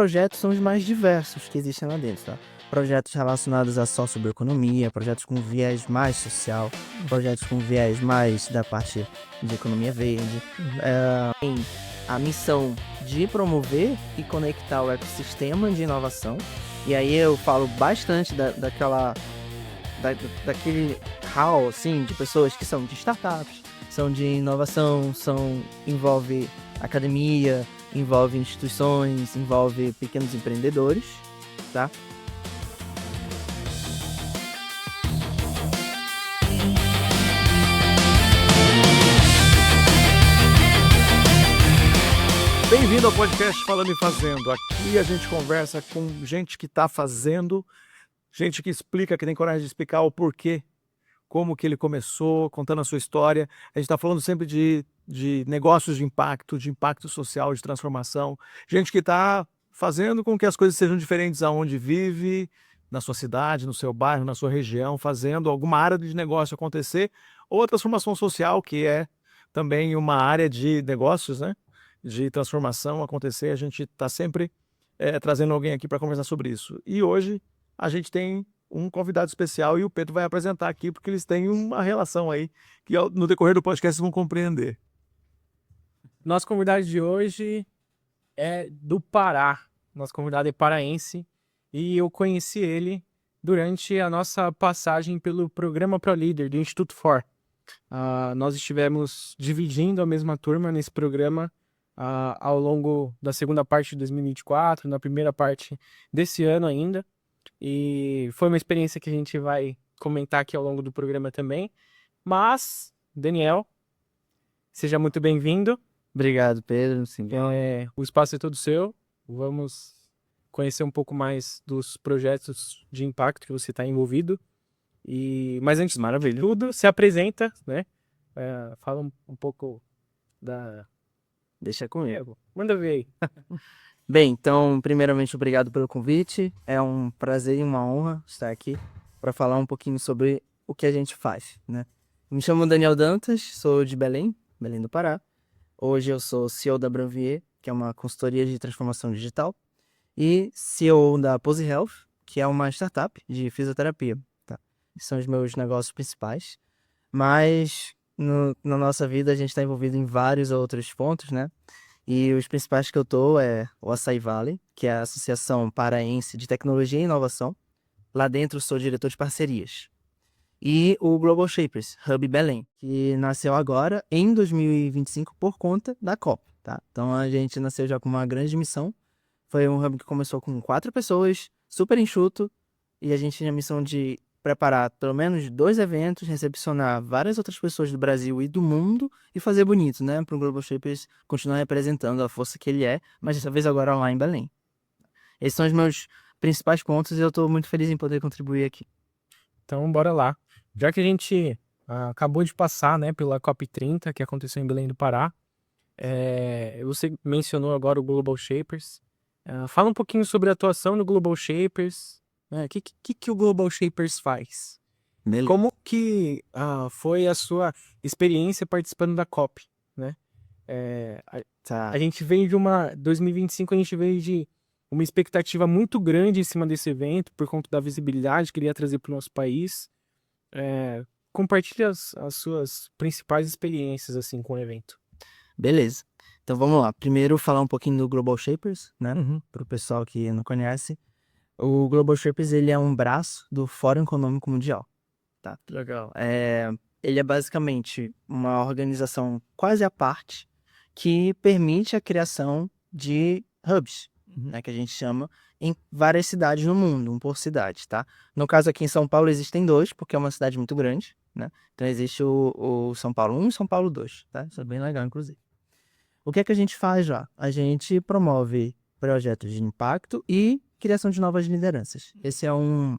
Projetos são os mais diversos que existem lá dentro, tá? Projetos relacionados a socioeconomia, projetos com viés mais social, projetos com viés mais da parte de economia verde. Tem a missão de promover e conectar o ecossistema de inovação. E aí eu falo bastante daquele hall, assim, de pessoas que são de startups, são de inovação, envolve academia, envolve instituições, envolve pequenos empreendedores, tá? Bem-vindo ao podcast Falando e Fazendo. Aqui a gente conversa com gente que está fazendo, gente que explica, que tem coragem de explicar o porquê, como que ele começou, contando a sua história. A gente está falando sempre de negócios de impacto social, de transformação. Gente que está fazendo com que as coisas sejam diferentes aonde vive, na sua cidade, no seu bairro, na sua região, fazendo alguma área de negócio acontecer, ou a transformação social, que é também uma área de negócios, né? De transformação acontecer. A gente está sempre trazendo alguém aqui para conversar sobre isso. E hoje a gente tem um convidado especial e o Pedro vai apresentar aqui, porque eles têm uma relação aí que no decorrer do podcast vocês vão compreender. Nosso convidado de hoje é do Pará. Nosso convidado é paraense e eu conheci ele durante a nossa passagem pelo programa ProLíder do Instituto For. Nós estivemos dividindo a mesma turma nesse programa ao longo da segunda parte de 2024, na primeira parte desse ano ainda. E foi uma experiência que a gente vai comentar aqui ao longo do programa também. Mas, Daniel, seja muito bem-vindo. Obrigado, Pedro. Sim. O espaço é todo seu. Vamos conhecer um pouco mais dos projetos de impacto que você está envolvido. Mas antes de tudo, se apresenta, né? Fala um pouco da... Deixa comigo. Manda ver aí. Bem, então, primeiramente, obrigado pelo convite. É um prazer e uma honra estar aqui para falar um pouquinho sobre o que a gente faz, né? Me chamo Daniel Dantas, sou de Belém do Pará. Hoje eu sou CEO da Branvier, que é uma consultoria de transformação digital, e CEO da Pose Health, que é uma startup de fisioterapia, tá? Esses são os meus negócios principais, mas na nossa vida a gente está envolvido em vários outros pontos, né? E os principais que eu tô é o Açaí Valley, que é a Associação Paraense de Tecnologia e Inovação. Lá dentro eu sou diretor de parcerias. E o Global Shapers, Hub Belém, que nasceu agora em 2025 por conta da COP, tá? Então a gente nasceu já com uma grande missão. Foi um hub que começou com 4 pessoas, super enxuto, e a gente tinha a missão de preparar pelo menos 2 eventos, recepcionar várias outras pessoas do Brasil e do mundo e fazer bonito, né? Para o Global Shapers continuar representando a força que ele é, mas dessa vez agora lá em Belém. Esses são os meus principais pontos e eu estou muito feliz em poder contribuir aqui. Então, bora lá. Já que a gente acabou de passar, né, pela COP30, que aconteceu em Belém do Pará, você mencionou agora o Global Shapers. Fala um pouquinho sobre a atuação do Global Shapers. O que o Global Shapers faz? Beleza. Como que foi a sua experiência participando da COP, né? Tá. A gente veio 2025 a gente veio de uma expectativa muito grande em cima desse evento, por conta da visibilidade que ele ia trazer para o nosso país. Compartilha as suas principais experiências assim com o evento. Beleza. Então vamos lá. Primeiro falar um pouquinho do Global Shapers, né? Para o pessoal que não conhece. O Global Shapers, ele é um braço do Fórum Econômico Mundial, tá? Legal. Ele é basicamente uma organização quase à parte que permite a criação de hubs, né, que a gente chama, em várias cidades no mundo, um por cidade, tá? No caso aqui em São Paulo existem 2, porque é uma cidade muito grande, né? Então existe o São Paulo 1 e São Paulo 2, tá? Isso é bem legal, inclusive. O que é que a gente faz lá? A gente promove projetos de impacto e criação de novas lideranças. Esse é um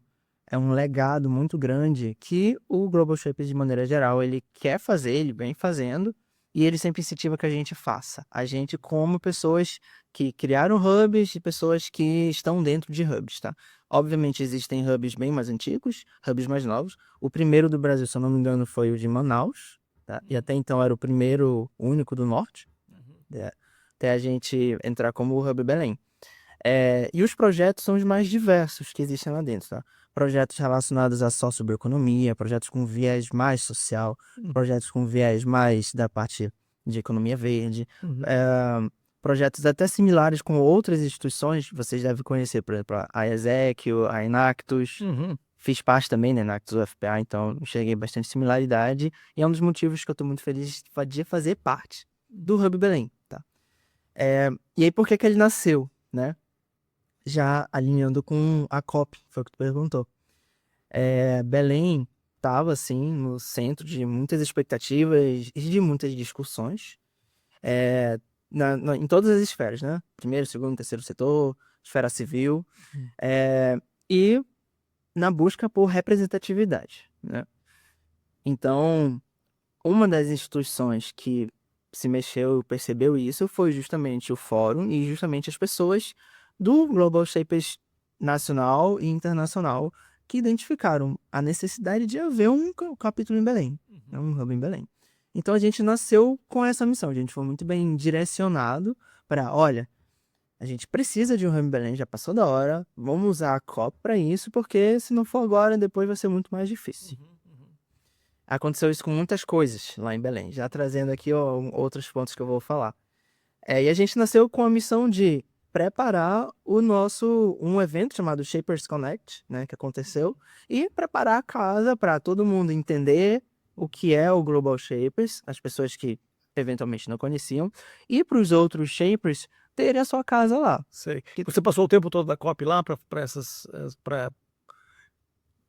legado muito grande que o Global Shapers, de maneira geral, ele quer fazer, ele vem fazendo, e ele sempre incentiva que a gente faça. A gente como pessoas que criaram hubs e pessoas que estão dentro de hubs, tá? Obviamente existem hubs bem mais antigos, hubs mais novos. O primeiro do Brasil, se eu não me engano, foi o de Manaus, tá? E até então era o primeiro único do Norte, até a gente entrar como o Hub Belém. E os projetos são os mais diversos que existem lá dentro, tá? Projetos relacionados à socioeconomia, projetos com viés mais social, projetos com viés mais da parte de economia verde, Uhum. projetos até similares com outras instituições, vocês devem conhecer, por exemplo, a Exequio, a Enactus, Uhum. fiz parte também da Enactus UFPA, então enxerguei bastante similaridade, e é um dos motivos que eu estou muito feliz de fazer parte do Hub Belém, tá? E aí, por que ele nasceu, né? Já alinhando com a COP, foi o que tu perguntou. Belém estava, assim, no centro de muitas expectativas e de muitas discussões, em todas as esferas, né? Primeiro, segundo, terceiro setor, esfera civil, e na busca por representatividade, né? Então, uma das instituições que se mexeu e percebeu isso foi justamente o fórum e justamente as pessoas do Global Shapers nacional e internacional que identificaram a necessidade de haver um capítulo em Belém, um hub em Belém. Então a gente nasceu com essa missão, a gente foi muito bem direcionado para, olha, a gente precisa de um hub em Belém, já passou da hora, vamos usar a COP para isso, porque se não for agora, depois vai ser muito mais difícil. Aconteceu isso com muitas coisas lá em Belém, já trazendo aqui outros pontos que eu vou falar. E a gente nasceu com a missão de preparar um evento chamado Shapers Connect, né, que aconteceu, e preparar a casa para todo mundo entender o que é o Global Shapers, as pessoas que eventualmente não conheciam, e para os outros Shapers terem a sua casa lá. Sei. Você passou o tempo todo da COP lá para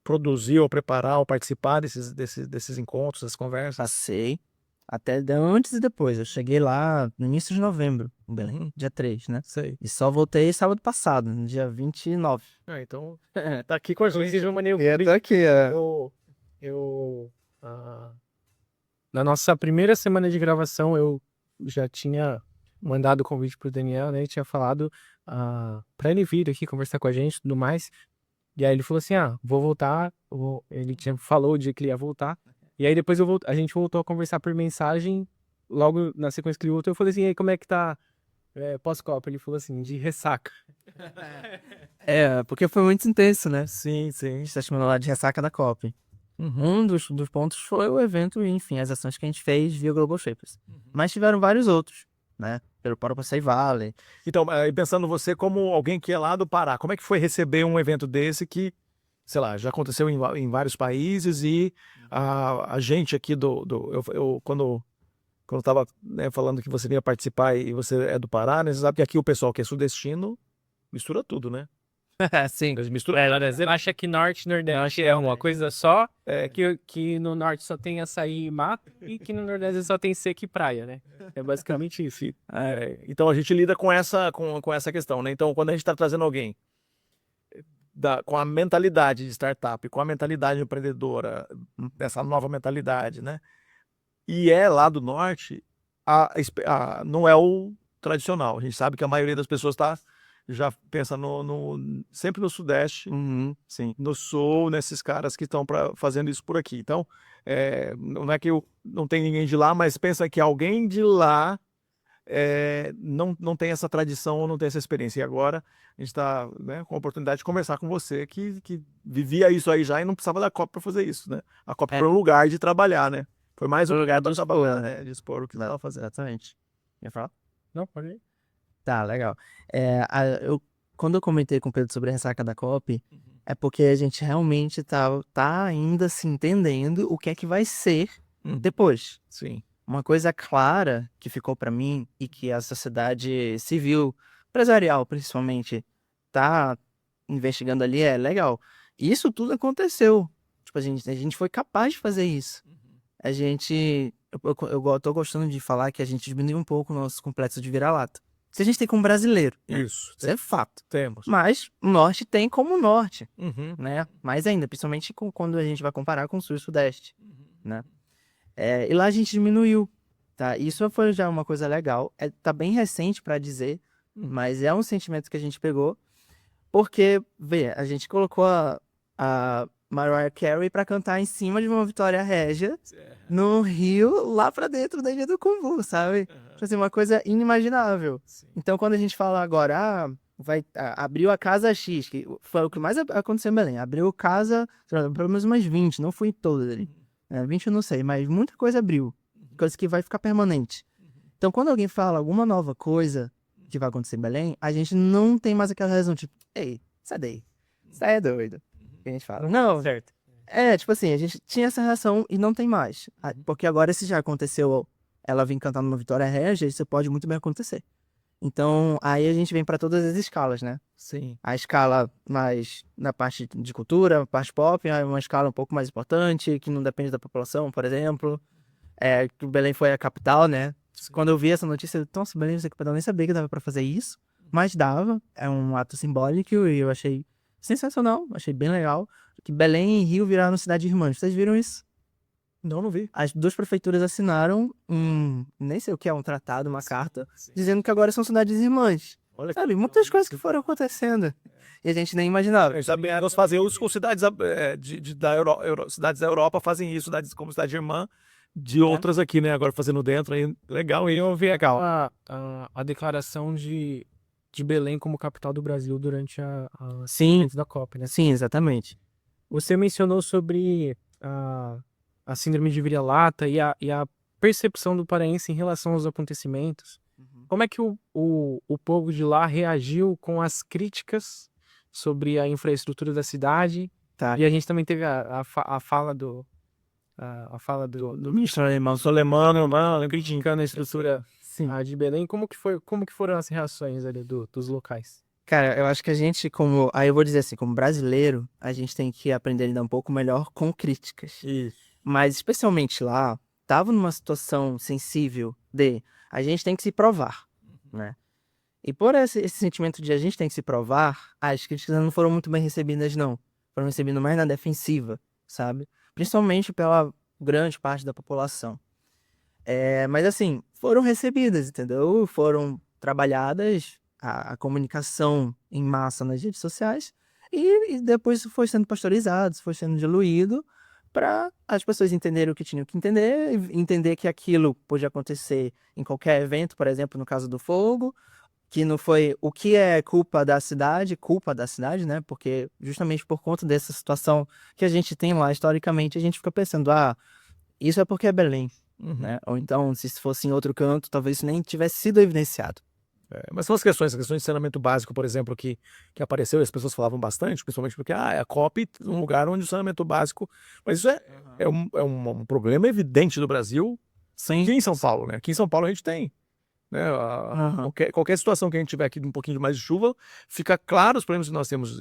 produzir ou preparar ou participar desses encontros, dessas conversas? Passei até antes e depois. Eu cheguei lá no início de novembro, em Belém, Uhum. dia 3, né? Sei. E só voltei sábado passado, no dia 29. Então, tá aqui com a gente de uma maneira. Tá aqui, Na nossa primeira semana de gravação, eu já tinha mandado o convite pro Daniel, né? E tinha falado pra ele vir aqui conversar com a gente e tudo mais. E aí ele falou assim, vou voltar. Ele falou o dia que ele ia voltar. E aí depois a gente voltou a conversar por mensagem. Logo na sequência que ele voltou, eu falei assim, e aí, como é que tá pós-copa? Ele falou assim, de ressaca. porque foi muito intenso, né? Sim. A gente tá chamando lá de ressaca da COP. Um dos pontos foi o evento e, enfim, as ações que a gente fez via Global Shapers. Mas tiveram vários outros, né? Pelo próprio Say Valley. Então, pensando você como alguém que é lá do Pará, como é que foi receber um evento desse que, sei lá, já aconteceu em vários países e a gente aqui quando eu tava, né, falando que você ia participar e você é do Pará, né, você sabe que aqui o pessoal que é sudestino mistura tudo, né? Sim. Eles misturam. Você acha que norte e nordeste é uma coisa só, que no norte só tem açaí e mato e que no nordeste só tem seca e praia, né? É basicamente isso. Então a gente lida com essa questão, né? Então quando a gente está trazendo alguém com a mentalidade de startup, com a mentalidade empreendedora, dessa nova mentalidade, né? E é lá do norte, não é o tradicional. A gente sabe que a maioria das pessoas já pensa sempre no Sudeste, Sim. no Sul, nesses caras que estão fazendo isso por aqui. Então, não é que não tem ninguém de lá, mas pensa que alguém de lá não tem essa tradição ou não tem essa experiência. E agora a gente está, né, com a oportunidade de conversar com você que vivia isso aí já e não precisava da COP para fazer isso, né? A COP foi um lugar de trabalhar, né? Foi mais um lugar de expor o que estava fazendo. Exatamente. Quer falar? Não, pode ir. Tá, legal. Quando eu comentei com o Pedro sobre a ressaca da COP, é porque a gente realmente tá ainda se entendendo o que é que vai ser depois. Sim. Uma coisa clara que ficou para mim e que a sociedade civil, empresarial principalmente, tá investigando ali legal. Isso tudo aconteceu. Tipo, a gente foi capaz de fazer isso. Eu tô gostando de falar que a gente diminuiu um pouco o nosso complexo de vira-lata. Se a gente tem como brasileiro, Isso é fato. Temos. Mas o norte tem como norte, né? Mais ainda, principalmente quando a gente vai comparar com o sul e sudeste, né? E lá a gente diminuiu, tá? Isso foi já uma coisa legal. Tá bem recente para dizer, mas é um sentimento que a gente pegou, porque, a gente colocou a Mariah Carey para cantar em cima de uma Vitória Régia no Rio, lá para dentro da Ilha do Cumbu, sabe? Tipo assim, uma coisa inimaginável. Então, quando a gente fala agora, abriu a casa X, que foi o que mais aconteceu em Belém. Abriu casa, sei lá, pelo menos umas 20, não fui em todas ali. 20 eu não sei, mas muita coisa abriu. Coisa que vai ficar permanente. Então, quando alguém fala alguma nova coisa que vai acontecer em Belém, a gente não tem mais aquela razão, tipo, ei, sai daí. Sai é doido. Que a gente fala. Não, Certo. tipo assim, a gente tinha essa reação e não tem mais. Porque agora, se já aconteceu ela vir cantar numa Vitória Regia, isso pode muito bem acontecer. Então, aí a gente vem para todas as escalas, né? Sim. A escala mais na parte de cultura, parte pop, é uma escala um pouco mais importante, que não depende da população, por exemplo. Que o Belém foi a capital, né? Quando eu vi essa notícia, eu, nossa, Belém foi a capital, eu nem sabia que dava para fazer isso, mas dava. É um ato simbólico e eu achei sensacional, achei bem legal. Que Belém e Rio viraram cidade irmã. Vocês viram isso? Não vi. As duas prefeituras assinaram nem sei o que é, um tratado, uma carta, dizendo que agora são cidades irmãs. Olha Sabe, muitas coisas que foram acontecendo. E a gente nem imaginava. Já vieram fazer isso com cidades cidades da Europa fazem isso, cidades como cidade irmã de outras aqui, né? Agora fazendo dentro aí. Legal, e eu vi Legal a declaração de Belém como capital do Brasil durante Sim, antes da COP, né? sim, exatamente. Você mencionou sobre a síndrome de vira-lata e a percepção do paraense em relação aos acontecimentos. Como é que o povo de lá reagiu com as críticas sobre a infraestrutura da cidade? Tá. E a gente também teve a fala do ministro alemão. Solemano, mano, criticando a estrutura Sim. de Belém. Como que foram as reações ali dos locais? Cara, eu acho que a gente, aí eu vou dizer assim, como brasileiro, a gente tem que aprender a lidar um pouco melhor com críticas. Isso. Mas, especialmente lá, tava numa situação sensível a gente tem que se provar, né? E por esse sentimento de a gente tem que se provar, as críticas não foram muito bem recebidas, não. Foram recebidas mais na defensiva, sabe? Principalmente pela grande parte da população. Mas, assim, foram recebidas, entendeu? Foram trabalhadas a comunicação em massa nas redes sociais e depois foi sendo pasteurizado, foi sendo diluído para as pessoas entenderem o que tinham que entender, entender que aquilo podia acontecer em qualquer evento, por exemplo, no caso do fogo, que não foi o que é culpa da cidade, né? Porque justamente por conta dessa situação que a gente tem lá historicamente, a gente fica pensando, isso é porque é Belém, né? Ou então, se fosse em outro canto, talvez isso nem tivesse sido evidenciado. Mas são as questões de saneamento básico, por exemplo, que apareceu e as pessoas falavam bastante, principalmente porque é a COP, um lugar onde o saneamento básico. Mas isso é um problema evidente do Brasil, Sim. aqui em São Paulo, né? Aqui em São Paulo a gente tem. Né? Qualquer situação que a gente tiver aqui um pouquinho mais de chuva, fica claro os problemas que nós temos,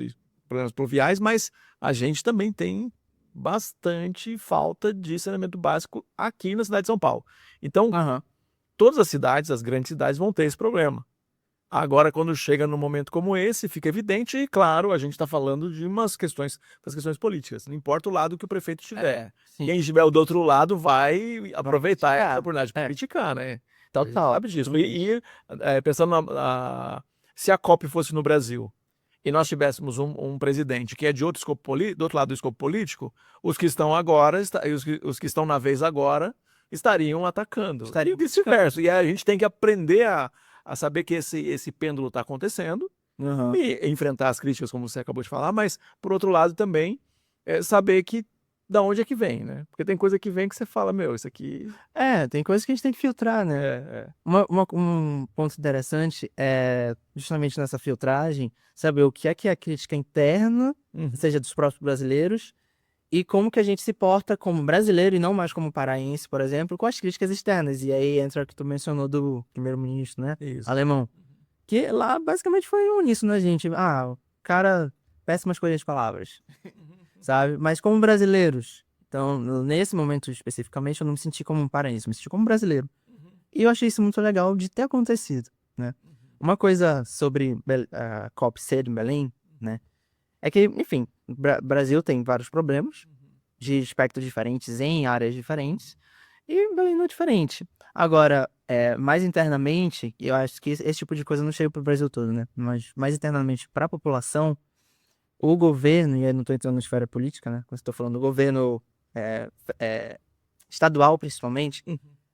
problemas pluviais, mas a gente também tem bastante falta de saneamento básico aqui na cidade de São Paulo. Então, todas as cidades, as grandes cidades, vão ter esse problema. Agora, quando chega num momento como esse, fica evidente e, claro, a gente está falando de das questões políticas. Não importa o lado que o prefeito estiver. Quem estiver do outro lado vai aproveitar essa oportunidade para criticar, né? Total. Sabe disso. Pensando se a COP fosse no Brasil e nós tivéssemos um presidente que é de outro escopo do outro lado do escopo político, os que estão agora, os que estão na vez agora, estariam atacando. E vice-versa. E a gente tem que aprender a saber que esse pêndulo está acontecendo e enfrentar as críticas, como você acabou de falar, mas, por outro lado, também saber que da onde é que vem, né? Porque tem coisa que vem que você fala, isso aqui... tem coisa que a gente tem que filtrar, né? Um ponto interessante é, justamente nessa filtragem, saber o que é a crítica interna, seja dos próprios brasileiros, e como que a gente se porta como brasileiro e não mais como paraense, por exemplo, com as críticas externas. E aí entra o que tu mencionou do primeiro-ministro, né? Isso. Alemão. Que lá basicamente foi uníssono, né, gente? O cara, péssimas escolhas de palavras, sabe? Mas como brasileiros, então, nesse momento especificamente, eu não me senti como um paraense, eu me senti como brasileiro. E eu achei isso muito legal de ter acontecido, né? Uma coisa sobre a COP ser em Belém, né? É que, enfim, o Brasil tem vários problemas de aspectos diferentes em áreas diferentes e Belém não é diferente. Agora, mais internamente, eu acho que esse tipo de coisa não chega para o Brasil todo, né? Mas mais internamente para a população, o governo, e aí não estou entrando na esfera política, né? Quando estou falando do governo estadual, principalmente,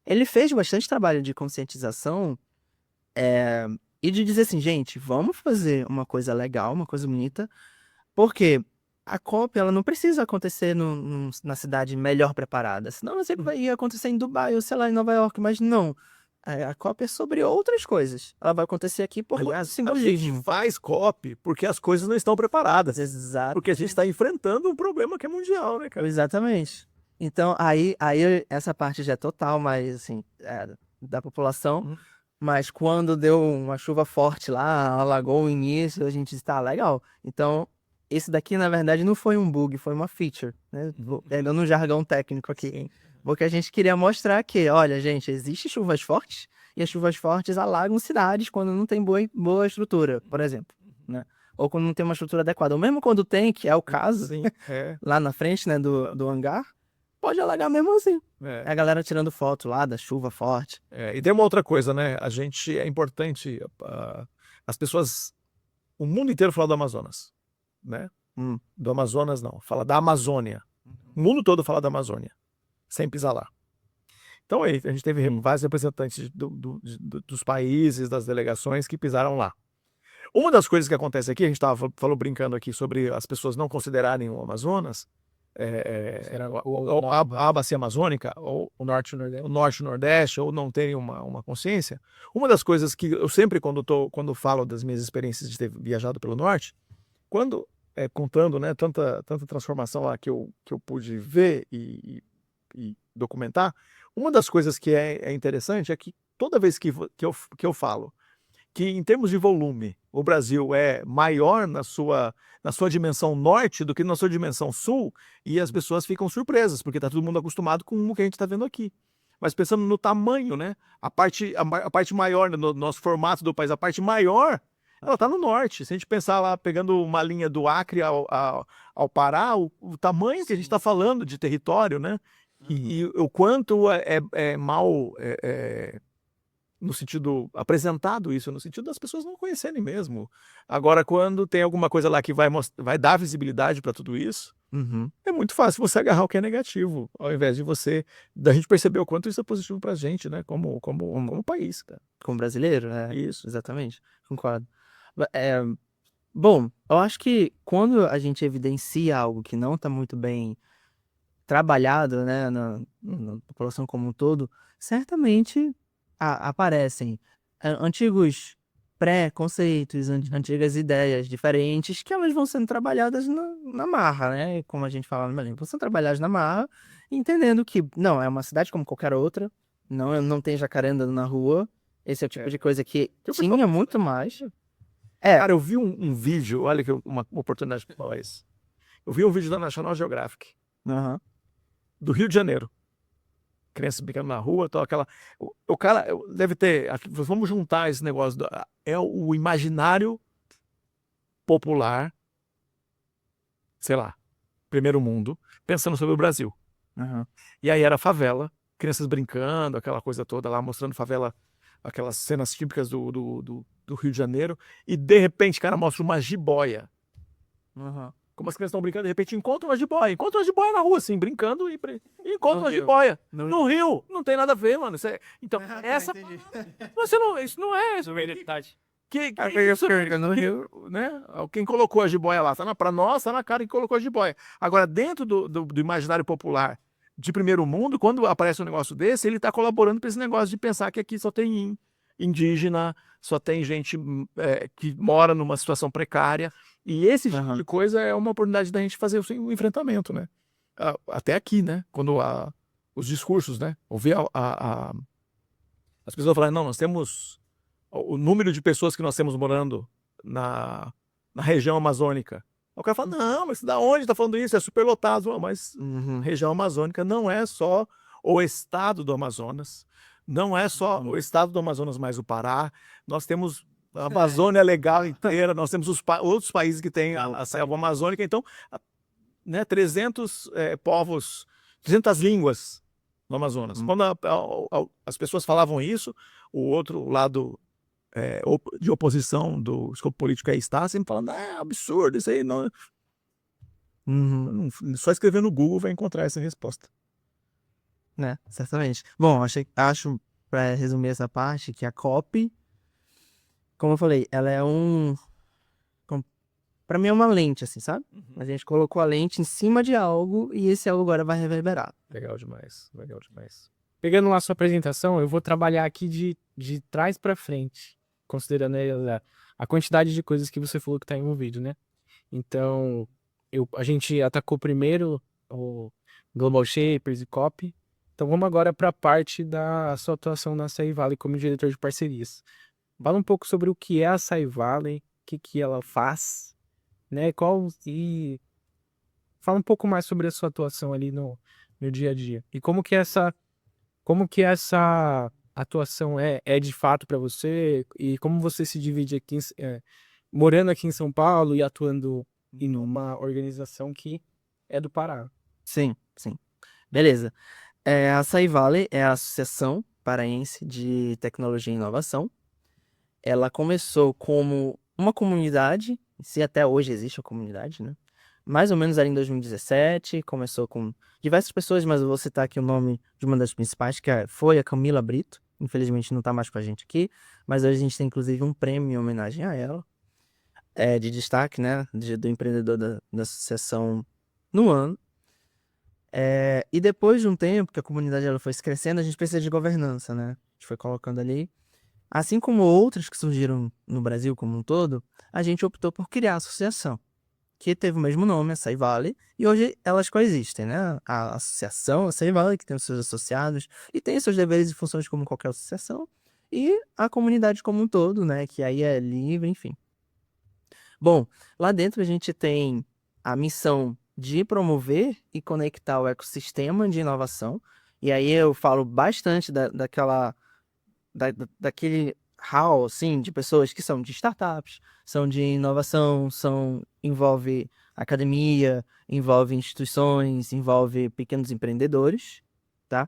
ele fez bastante trabalho de conscientização E de dizer assim, gente, vamos fazer uma coisa legal, uma coisa bonita, porque a COP, ela não precisa acontecer na cidade melhor preparada, senão sempre vai acontecer em Dubai ou, sei lá, em Nova York, mas não. A COP é sobre outras coisas. Ela vai acontecer aqui por Aliás, a gente simbolismo. faz COP porque as coisas não estão preparadas. Exato. Porque a gente está enfrentando um problema que é mundial, né, cara? Exatamente. Então, aí essa parte já é total, mas assim, da população. Uhum. Mas quando deu uma chuva forte lá, alagou o início, a gente está legal. Então, esse daqui, na verdade, não foi um bug, foi uma feature, né? Pegando no jargão técnico aqui. Sim. Porque a gente queria mostrar que, olha, gente, existem chuvas fortes e as chuvas fortes alagam cidades quando não tem boa estrutura, por exemplo, né? Ou quando não tem uma estrutura adequada. Ou mesmo quando tem, que é o caso, Sim, lá na frente, né, do hangar, pode alagar mesmo assim. é. A galera tirando foto lá da chuva forte. E tem uma outra coisa, né? É importante, as pessoas, o mundo inteiro fala do Amazonas, né? Do Amazonas não, fala da Amazônia. O mundo todo fala da Amazônia, sem pisar lá. Então aí, a gente teve vários representantes dos países, das delegações que pisaram lá. Uma das coisas que acontece aqui, a gente falou brincando aqui sobre as pessoas não considerarem o Amazonas, a bacia amazônica, ou O norte e o nordeste. o norte e o nordeste, ou não terem uma consciência. Uma das coisas que eu sempre, quando falo das minhas experiências de ter viajado pelo norte, contando, né, tanta transformação lá que eu pude ver e documentar, uma das coisas que é interessante é que toda vez que eu falo que, em termos de volume, o Brasil é maior na sua dimensão norte do que na sua dimensão sul, e as pessoas ficam surpresas, porque está todo mundo acostumado com o que a gente está vendo aqui. Mas pensando no tamanho, né? A parte maior, no nosso formato do país, a parte maior, ela está no norte. Se a gente pensar lá, pegando uma linha do Acre ao Pará, o tamanho que a gente está falando de território, né? E o quanto é mal... no sentido apresentado isso, no sentido das pessoas não conhecerem mesmo. Agora, quando tem alguma coisa lá que vai dar visibilidade para tudo isso, é muito fácil você agarrar o que é negativo, ao invés de da gente perceber o quanto isso é positivo pra gente, né, como país, cara. Como brasileiro, Isso. exatamente, concordo. Bom, eu acho que quando a gente evidencia algo que não está muito bem trabalhado, né, na população como um todo, certamente aparecem antigos pré-conceitos, antigas ideias diferentes que elas vão sendo trabalhadas na marra, né? Como a gente fala no Belém, vão sendo trabalhadas na marra, entendendo que não, é uma cidade como qualquer outra, não tem jacaré andando na rua, esse é o tipo de coisa que tinha muito mais. Cara, eu vi um vídeo, olha que uma oportunidade para falar isso. Eu vi um vídeo da National Geographic, do Rio de Janeiro. Crianças brincando na rua, tal, aquela... O cara deve ter... Vamos juntar esse negócio. É o imaginário popular, sei lá, primeiro mundo, pensando sobre o Brasil. E aí era favela, crianças brincando, aquela coisa toda lá, mostrando favela, aquelas cenas típicas do Rio de Janeiro, e de repente, cara, mostra uma jiboia. Como as crianças estão brincando, de repente encontram uma jiboia na rua, assim, brincando, e encontram uma jiboia. No Rio. Não tem nada a ver, mano. Então, essa... Isso não é... Isso é verdade. No Rio, né? Quem colocou a jiboia lá? Pra nós, tá na cara que colocou a jiboia. Agora, dentro do imaginário popular de primeiro mundo, quando aparece um negócio desse, ele tá colaborando para esse negócio de pensar que aqui só tem indígena, só tem gente que mora numa situação precária. E esse tipo de coisa é uma oportunidade da gente fazer o enfrentamento, né? Até aqui, né? Quando os discursos, né? Ouvir as pessoas falarem, não, nós temos o número de pessoas que nós temos morando na região amazônica. O cara fala, não, mas da onde tá falando isso? É superlotado. Mas região amazônica não é só o estado do Amazonas, não é só o estado do Amazonas mais o Pará, nós temos a Amazônia legal inteira, nós temos outros países que têm a selva amazônica, então, né, 300 povos, 300 línguas no Amazonas. Quando as pessoas falavam isso, o outro lado de oposição do escopo político aí está sempre falando, absurdo, isso aí não... Só escrever no Google vai encontrar essa resposta. Né, certamente. Bom, acho, para resumir essa parte, que a COP como eu falei, ela é pra mim é uma lente, assim, sabe? A gente colocou a lente em cima de algo e esse algo agora vai reverberar. Legal demais, legal demais. Pegando lá a sua apresentação, eu vou trabalhar aqui de trás para frente, considerando aí a quantidade de coisas que você falou que está envolvido, né? Então, a gente atacou primeiro o Global Shapers e Copy. Então, vamos agora para a parte da sua atuação na Açaí Valley como diretor de parcerias. Fala um pouco sobre o que é a Açaí Valley, o que ela faz, né? E fala um pouco mais sobre a sua atuação ali no dia a dia. E como que essa atuação é de fato para você e como você se divide aqui, morando aqui em São Paulo e atuando em uma organização que é do Pará. Sim, sim. Beleza. A Açaí Valley é a Associação Paraense de Tecnologia e Inovação. Ela começou como uma comunidade, se até hoje existe a comunidade, né? Mais ou menos ali em 2017, começou com diversas pessoas, mas eu vou citar aqui o nome de uma das principais, foi a Camila Brito. Infelizmente não está mais com a gente aqui, mas hoje a gente tem inclusive um prêmio em homenagem a ela, de destaque, né? Do empreendedor da associação no ano. E depois de um tempo que a comunidade ela foi se crescendo, a gente precisa de governança, né? A gente foi colocando ali. Assim como outras que surgiram no Brasil como um todo, a gente optou por criar a associação, que teve o mesmo nome, a Açaí Valley, e hoje elas coexistem, né? A associação, a Açaí Valley, que tem os seus associados, e tem seus deveres e funções como qualquer associação, e a comunidade como um todo, né? Que aí é livre, enfim. Bom, lá dentro a gente tem a missão de promover e conectar o ecossistema de inovação, e aí eu falo bastante daquele hall, assim, de pessoas que são de startups, são de inovação, envolve academia, envolve instituições, envolve pequenos empreendedores, tá?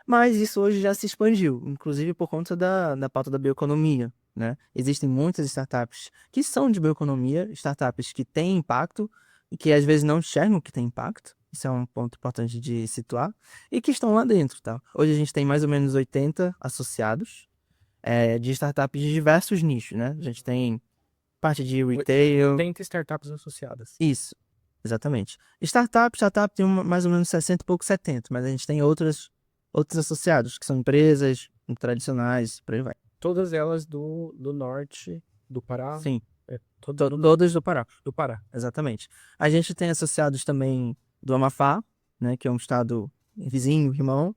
Mas isso hoje já se expandiu, inclusive por conta da pauta da bioeconomia, né? Existem muitas startups que são de bioeconomia, startups que têm impacto e que às vezes não enxergam que tem impacto. Isso é um ponto importante de situar. E que estão lá dentro, tá? Hoje a gente tem mais ou menos 80 associados, de startups de diversos nichos, né? A gente tem parte de retail. 30 startups associadas. Isso, exatamente. Startup tem mais ou menos 60 e pouco, 70, mas a gente tem outros associados, que são empresas tradicionais, por aí vai. Todas elas do norte do Pará. Sim, Todas do Pará. do Pará. Exatamente. A gente tem associados também do Amapá, né? Que é um estado vizinho, irmão.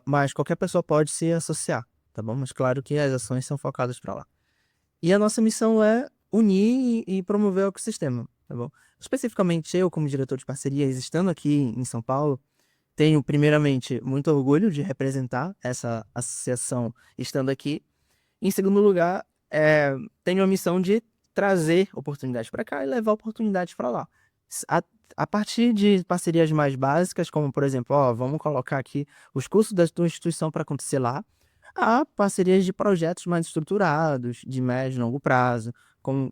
Mas qualquer pessoa pode se associar, tá bom? Mas claro que as ações são focadas para lá. E a nossa missão é unir e promover o ecossistema, tá bom? Especificamente eu, como diretor de parcerias, estando aqui em São Paulo, tenho primeiramente muito orgulho de representar essa associação estando aqui. Em segundo lugar, tenho a missão de trazer oportunidades para cá e levar oportunidades para lá. A partir de parcerias mais básicas, como por exemplo, vamos colocar aqui os cursos da tua instituição para acontecer lá, a parcerias de projetos mais estruturados, de médio e longo prazo,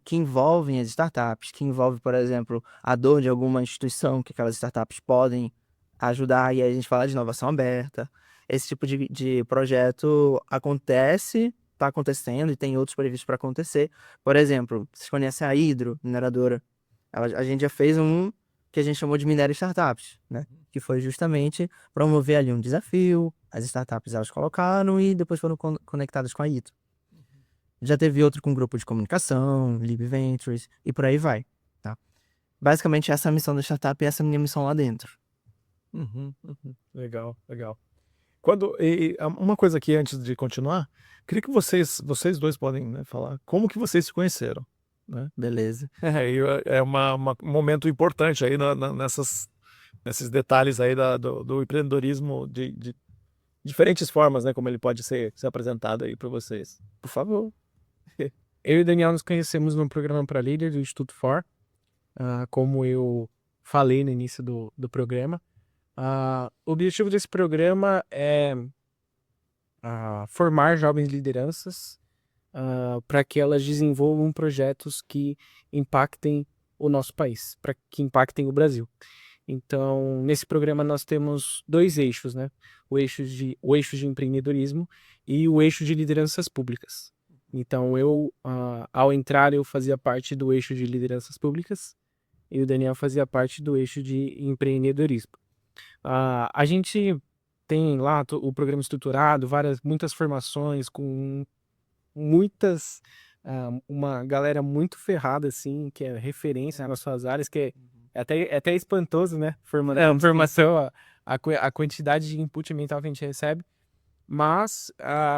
que envolvem as startups, que envolve, por exemplo, a dor de alguma instituição que aquelas startups podem ajudar, e aí a gente fala de inovação aberta. Esse tipo de projeto está acontecendo e tem outros previstos para acontecer. Por exemplo, vocês conhecem a Hidro, mineradora? A gente já fez um que a gente chamou de Minério Startups, né? Que foi justamente promover ali um desafio, as startups elas colocaram e depois foram conectadas com a Ito. Já teve outro com grupo de comunicação, Lib Ventures e por aí vai, tá? Basicamente essa é a missão da startup e essa é a minha missão lá dentro. Legal, legal. Uma coisa aqui antes de continuar, queria que vocês dois podem, né, falar como que vocês se conheceram, né? Beleza. É um momento importante aí nesses detalhes aí do empreendedorismo de diferentes formas, né? Como ele pode ser apresentado aí para vocês. Por favor. Eu e o Daniel nos conhecemos no programa para líder do Instituto For, como eu falei no início do programa. O objetivo desse programa é formar jovens lideranças para que elas desenvolvam projetos que impactem o nosso país, para que impactem o Brasil. Então, nesse programa nós temos 2 eixos, né? O eixo de empreendedorismo e o eixo de lideranças públicas. Então eu, ao entrar, eu fazia parte do eixo de lideranças públicas e o Daniel fazia parte do eixo de empreendedorismo. A gente tem lá o programa estruturado, muitas formações com muitas, uma galera muito ferrada, assim, que é referência nas suas áreas, que é até espantoso, né? Formação, a quantidade de input mental que a gente recebe. Mas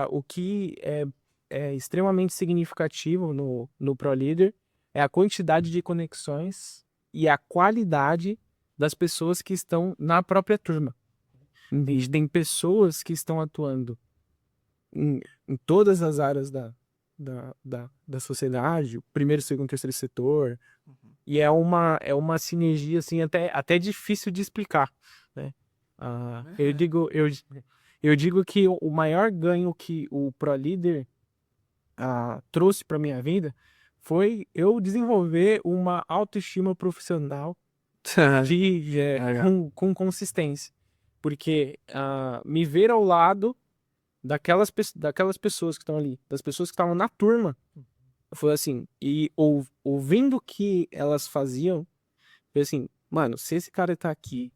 o que é extremamente significativo no ProLeader é a quantidade de conexões e a qualidade das pessoas que estão na própria turma. Tem pessoas que estão atuando em todas as áreas da sociedade, o primeiro, segundo, terceiro setor, e é uma sinergia assim, até difícil de explicar, né? Eu digo que o maior ganho que o ProLeader trouxe para minha vida foi eu desenvolver uma autoestima profissional com consistência. Porque me ver ao lado daquelas pessoas que estão ali, das pessoas que estavam na turma, foi assim, e ouvindo o que elas faziam, foi assim, mano, se esse cara tá aqui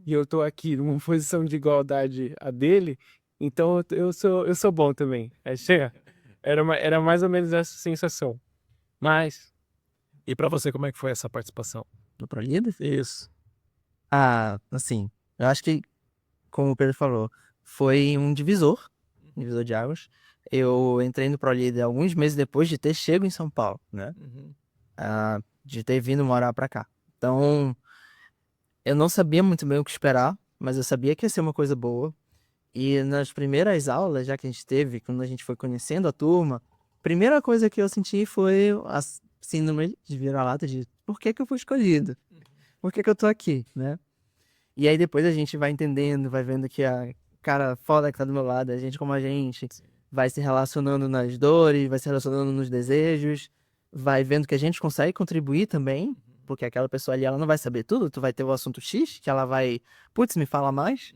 e eu tô aqui numa posição de igualdade a dele, então eu sou bom também. Chega. Era mais ou menos essa sensação. Mas, E pra você, como é que foi essa participação? No ProLeader? Isso. Assim, eu acho que, como o Pedro falou, foi um divisor de águas. Eu entrei no ProLeader alguns meses depois de ter chego em São Paulo, né? De ter vindo morar pra cá. Então, eu não sabia muito bem o que esperar, mas eu sabia que ia ser uma coisa boa. E nas primeiras aulas, já que a gente teve, quando a gente foi conhecendo a turma, a primeira coisa que eu senti foi a síndrome de vira-lata de por que que eu fui escolhido? Por que que eu tô aqui, né? E aí depois a gente vai entendendo, vai vendo que a cara foda que tá do meu lado, a gente como a gente, vai se relacionando nas dores, vai se relacionando nos desejos, vai vendo que a gente consegue contribuir também, porque aquela pessoa ali, ela não vai saber tudo, tu vai ter o assunto X, que ela vai, putz, me fala mais.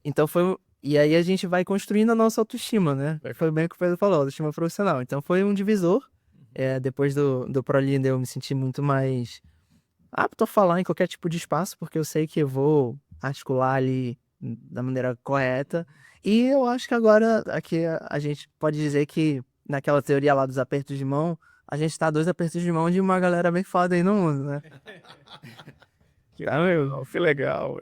Então foi. E aí a gente vai construindo a nossa autoestima, né? Foi bem o que o Pedro falou, autoestima profissional. Então foi um divisor. Depois do ProLeader eu me senti muito mais apto a falar em qualquer tipo de espaço, porque eu sei que eu vou articular ali da maneira correta. E eu acho que agora aqui a gente pode dizer que naquela teoria lá dos apertos de mão, a gente tá a 2 apertos de mão de uma galera bem foda aí no mundo, né? Que legal.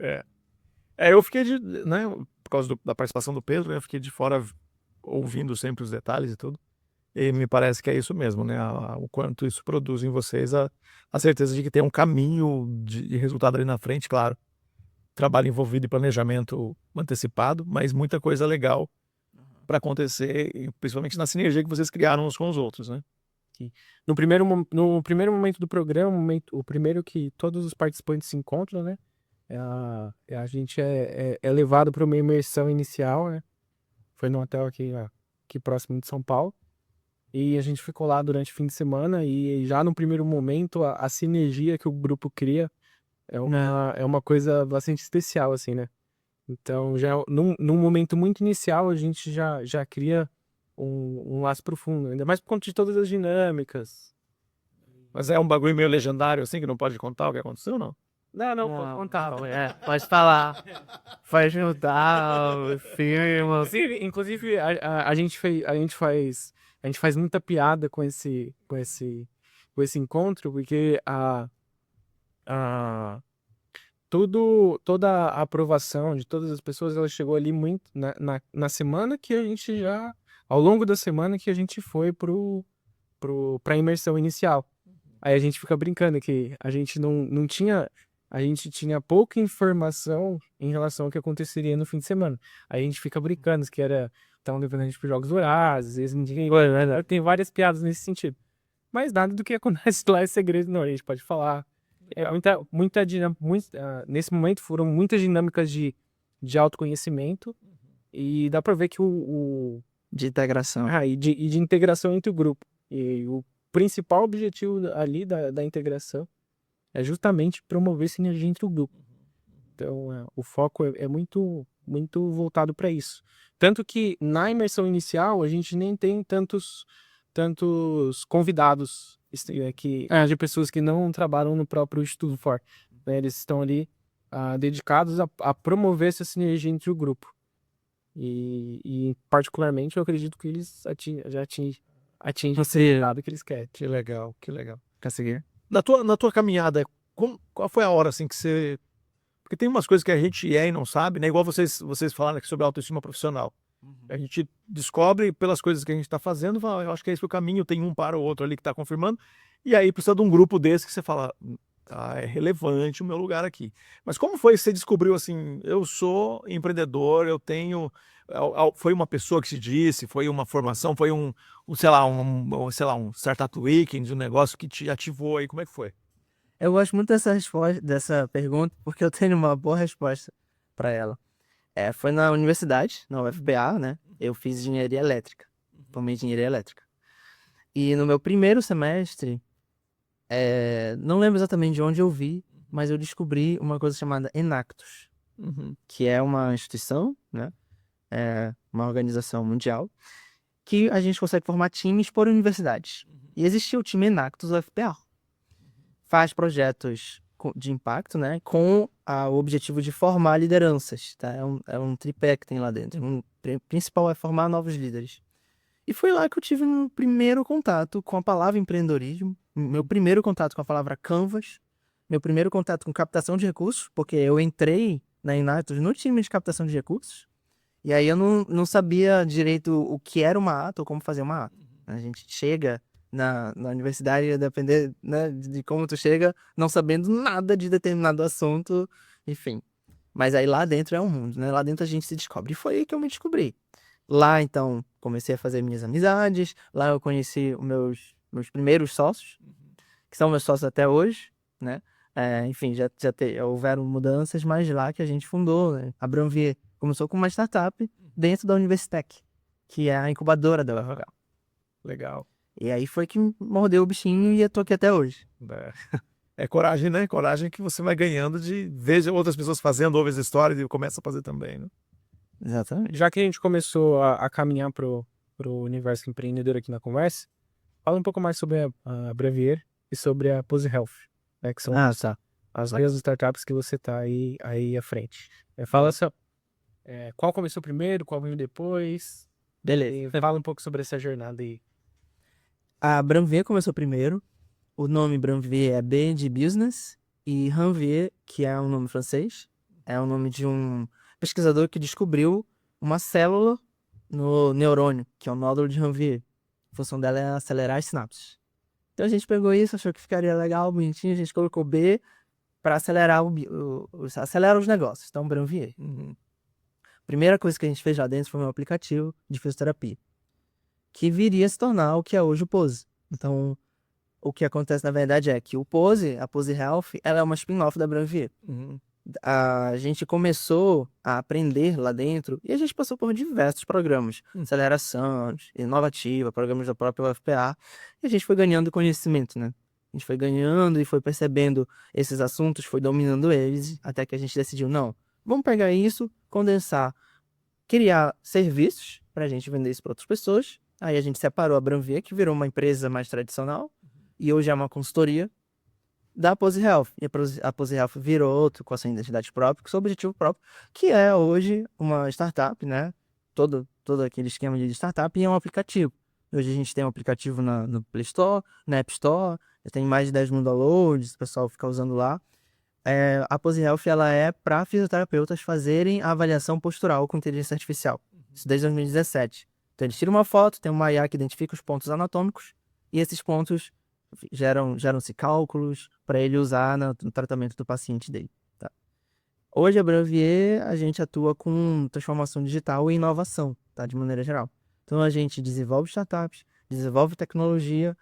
Eu fiquei né, por causa da participação do Pedro, eu fiquei de fora ouvindo sempre os detalhes e tudo. E me parece que é isso mesmo, né? O quanto isso produz em vocês a certeza de que tem um caminho de resultado ali na frente, claro. Trabalho envolvido e planejamento antecipado, mas muita coisa legal para acontecer, e principalmente na sinergia que vocês criaram uns com os outros, né? no primeiro momento do programa, o primeiro que todos os participantes se encontram, né? A gente é levado para uma imersão inicial, né? Foi num hotel aqui próximo de São Paulo. E a gente ficou lá durante o fim de semana e já no primeiro momento a sinergia que o grupo cria é uma coisa bastante especial, assim, né? Então, já num momento muito inicial, a gente já cria um laço profundo, ainda mais por conta de todas as dinâmicas. Mas é um bagulho meio legendário, assim, que não pode contar o que aconteceu, não? Não, pode contar. Pode falar. Pode juntar o filme. Inclusive a gente faz muita piada com esse encontro, porque toda a aprovação de todas as pessoas, ela chegou ali muito na semana que a gente ao longo da semana que a gente foi pra imersão inicial. Aí a gente fica brincando que a gente não tinha, a gente tinha pouca informação em relação ao que aconteceria no fim de semana. Aí a gente fica brincando que estavam levando a gente para jogos vorazes, eles ninguém, tem várias piadas nesse sentido. Mas nada do que acontece lá é segredo, não, a gente pode falar. Nesse momento foram muitas dinâmicas de autoconhecimento e dá pra ver que De integração. e de integração entre o grupo. E o principal objetivo ali da integração é justamente promover sinergia entre o grupo. Então, o foco é muito muito voltado para isso. Tanto que na imersão inicial a gente nem tem tantos convidados de pessoas que não trabalham no próprio Instituto For. Né? Eles estão ali dedicados a promover essa sinergia entre o grupo. E particularmente eu acredito que eles já atingem o resultado que eles querem. Que legal, que legal. Quer seguir? Na tua caminhada, qual foi a hora assim que você... Porque tem umas coisas que a gente é e não sabe, né? Igual vocês falaram aqui sobre autoestima profissional. A gente descobre pelas coisas que a gente está fazendo, fala, eu acho que é esse o caminho, tem um para o outro ali que está confirmando, e aí precisa de um grupo desse que você fala, é relevante o meu lugar aqui. Mas como foi que você descobriu assim, eu sou empreendedor, eu tenho... Foi uma pessoa que te disse, foi uma formação, foi sei lá, um startup weekend, um negócio que te ativou aí, como é que foi? Eu gosto muito dessa pergunta, porque eu tenho uma boa resposta para ela. Foi na universidade, na UFPA, né? Eu fiz engenharia elétrica. Formei engenharia elétrica. E no meu primeiro semestre, não lembro exatamente de onde eu vi, mas eu descobri uma coisa chamada Enactus, que é uma instituição, né? Uma organização mundial, que a gente consegue formar times por universidades. E existia o time Enactus UFPA. Faz projetos de impacto, né, com o objetivo de formar lideranças, tá? É um tripé que tem lá dentro. O principal é formar novos líderes. E foi lá que eu tive meu primeiro contato com a palavra empreendedorismo, meu primeiro contato com a palavra Canvas, meu primeiro contato com captação de recursos, porque eu entrei na Enactus no time de captação de recursos, e aí eu não sabia direito o que era uma ata ou como fazer uma ata. A gente chega na universidade, a depender, né, de como tu chega, não sabendo nada de determinado assunto, enfim. Mas aí lá dentro é um mundo, né? Lá dentro a gente se descobre. E foi aí que eu me descobri. Lá, então, comecei a fazer minhas amizades. Lá eu conheci os meus primeiros sócios, que são meus sócios até hoje, né? Enfim, houveram mudanças, mas lá que a gente fundou, né? A Branvier começou com uma startup dentro da Universitec, que é a incubadora da UFH. Legal. E aí foi que mordeu o bichinho e eu tô aqui até hoje. É coragem, né? Coragem que você vai ganhando de ver outras pessoas fazendo, ouve as histórias e começa a fazer também, né? Exatamente. Já que a gente começou a caminhar pro universo empreendedor aqui na conversa, fala um pouco mais sobre a Branvier e sobre a Pose Health, né, que são Tá. as duas startups que você tá aí à frente. Fala qual começou primeiro, qual veio depois. Beleza. E fala um pouco sobre essa jornada aí. A Branvier começou primeiro. O nome Branvier é B de business. E Ranvier, que é um nome francês, é o nome de um pesquisador que descobriu uma célula no neurônio, que é o nódulo de Ranvier. A função dela é acelerar as sinapses. Então a gente pegou isso, achou que ficaria legal, bonitinho, a gente colocou B para acelerar acelerar os negócios. Então, Branvier. Primeira coisa que a gente fez lá dentro foi um aplicativo de fisioterapia, que viria a se tornar o que é hoje o Pose. Então, o que acontece na verdade é que a Pose Health, ela é uma spin-off da Branvier. A gente começou a aprender lá dentro e a gente passou por diversos programas, aceleração, inovativa, programas da própria UFPA, e a gente foi ganhando conhecimento, né? A gente foi ganhando e foi percebendo esses assuntos, foi dominando eles, até que a gente decidiu, não, vamos pegar isso, condensar, criar serviços para a gente vender isso para outras pessoas. Aí a gente separou a Branvier, que virou uma empresa mais tradicional, e hoje é uma consultoria da Pose Health. E a Pose Health virou outro com a sua identidade própria, com seu objetivo próprio, que é hoje uma startup, né? Todo aquele esquema de startup, e é um aplicativo. Hoje a gente tem um aplicativo no Play Store, na App Store, já tem mais de 10 mil downloads, o pessoal fica usando lá. A Pose Health, ela é para fisioterapeutas fazerem a avaliação postural com inteligência artificial. Isso desde 2017. Então eles tiram uma foto, tem uma IA que identifica os pontos anatômicos, e esses pontos geram-se cálculos para ele usar no tratamento do paciente dele. Tá? Hoje, a Branvier, a gente atua com transformação digital e inovação, tá? De maneira geral. Então, a gente desenvolve startups, desenvolve tecnologia,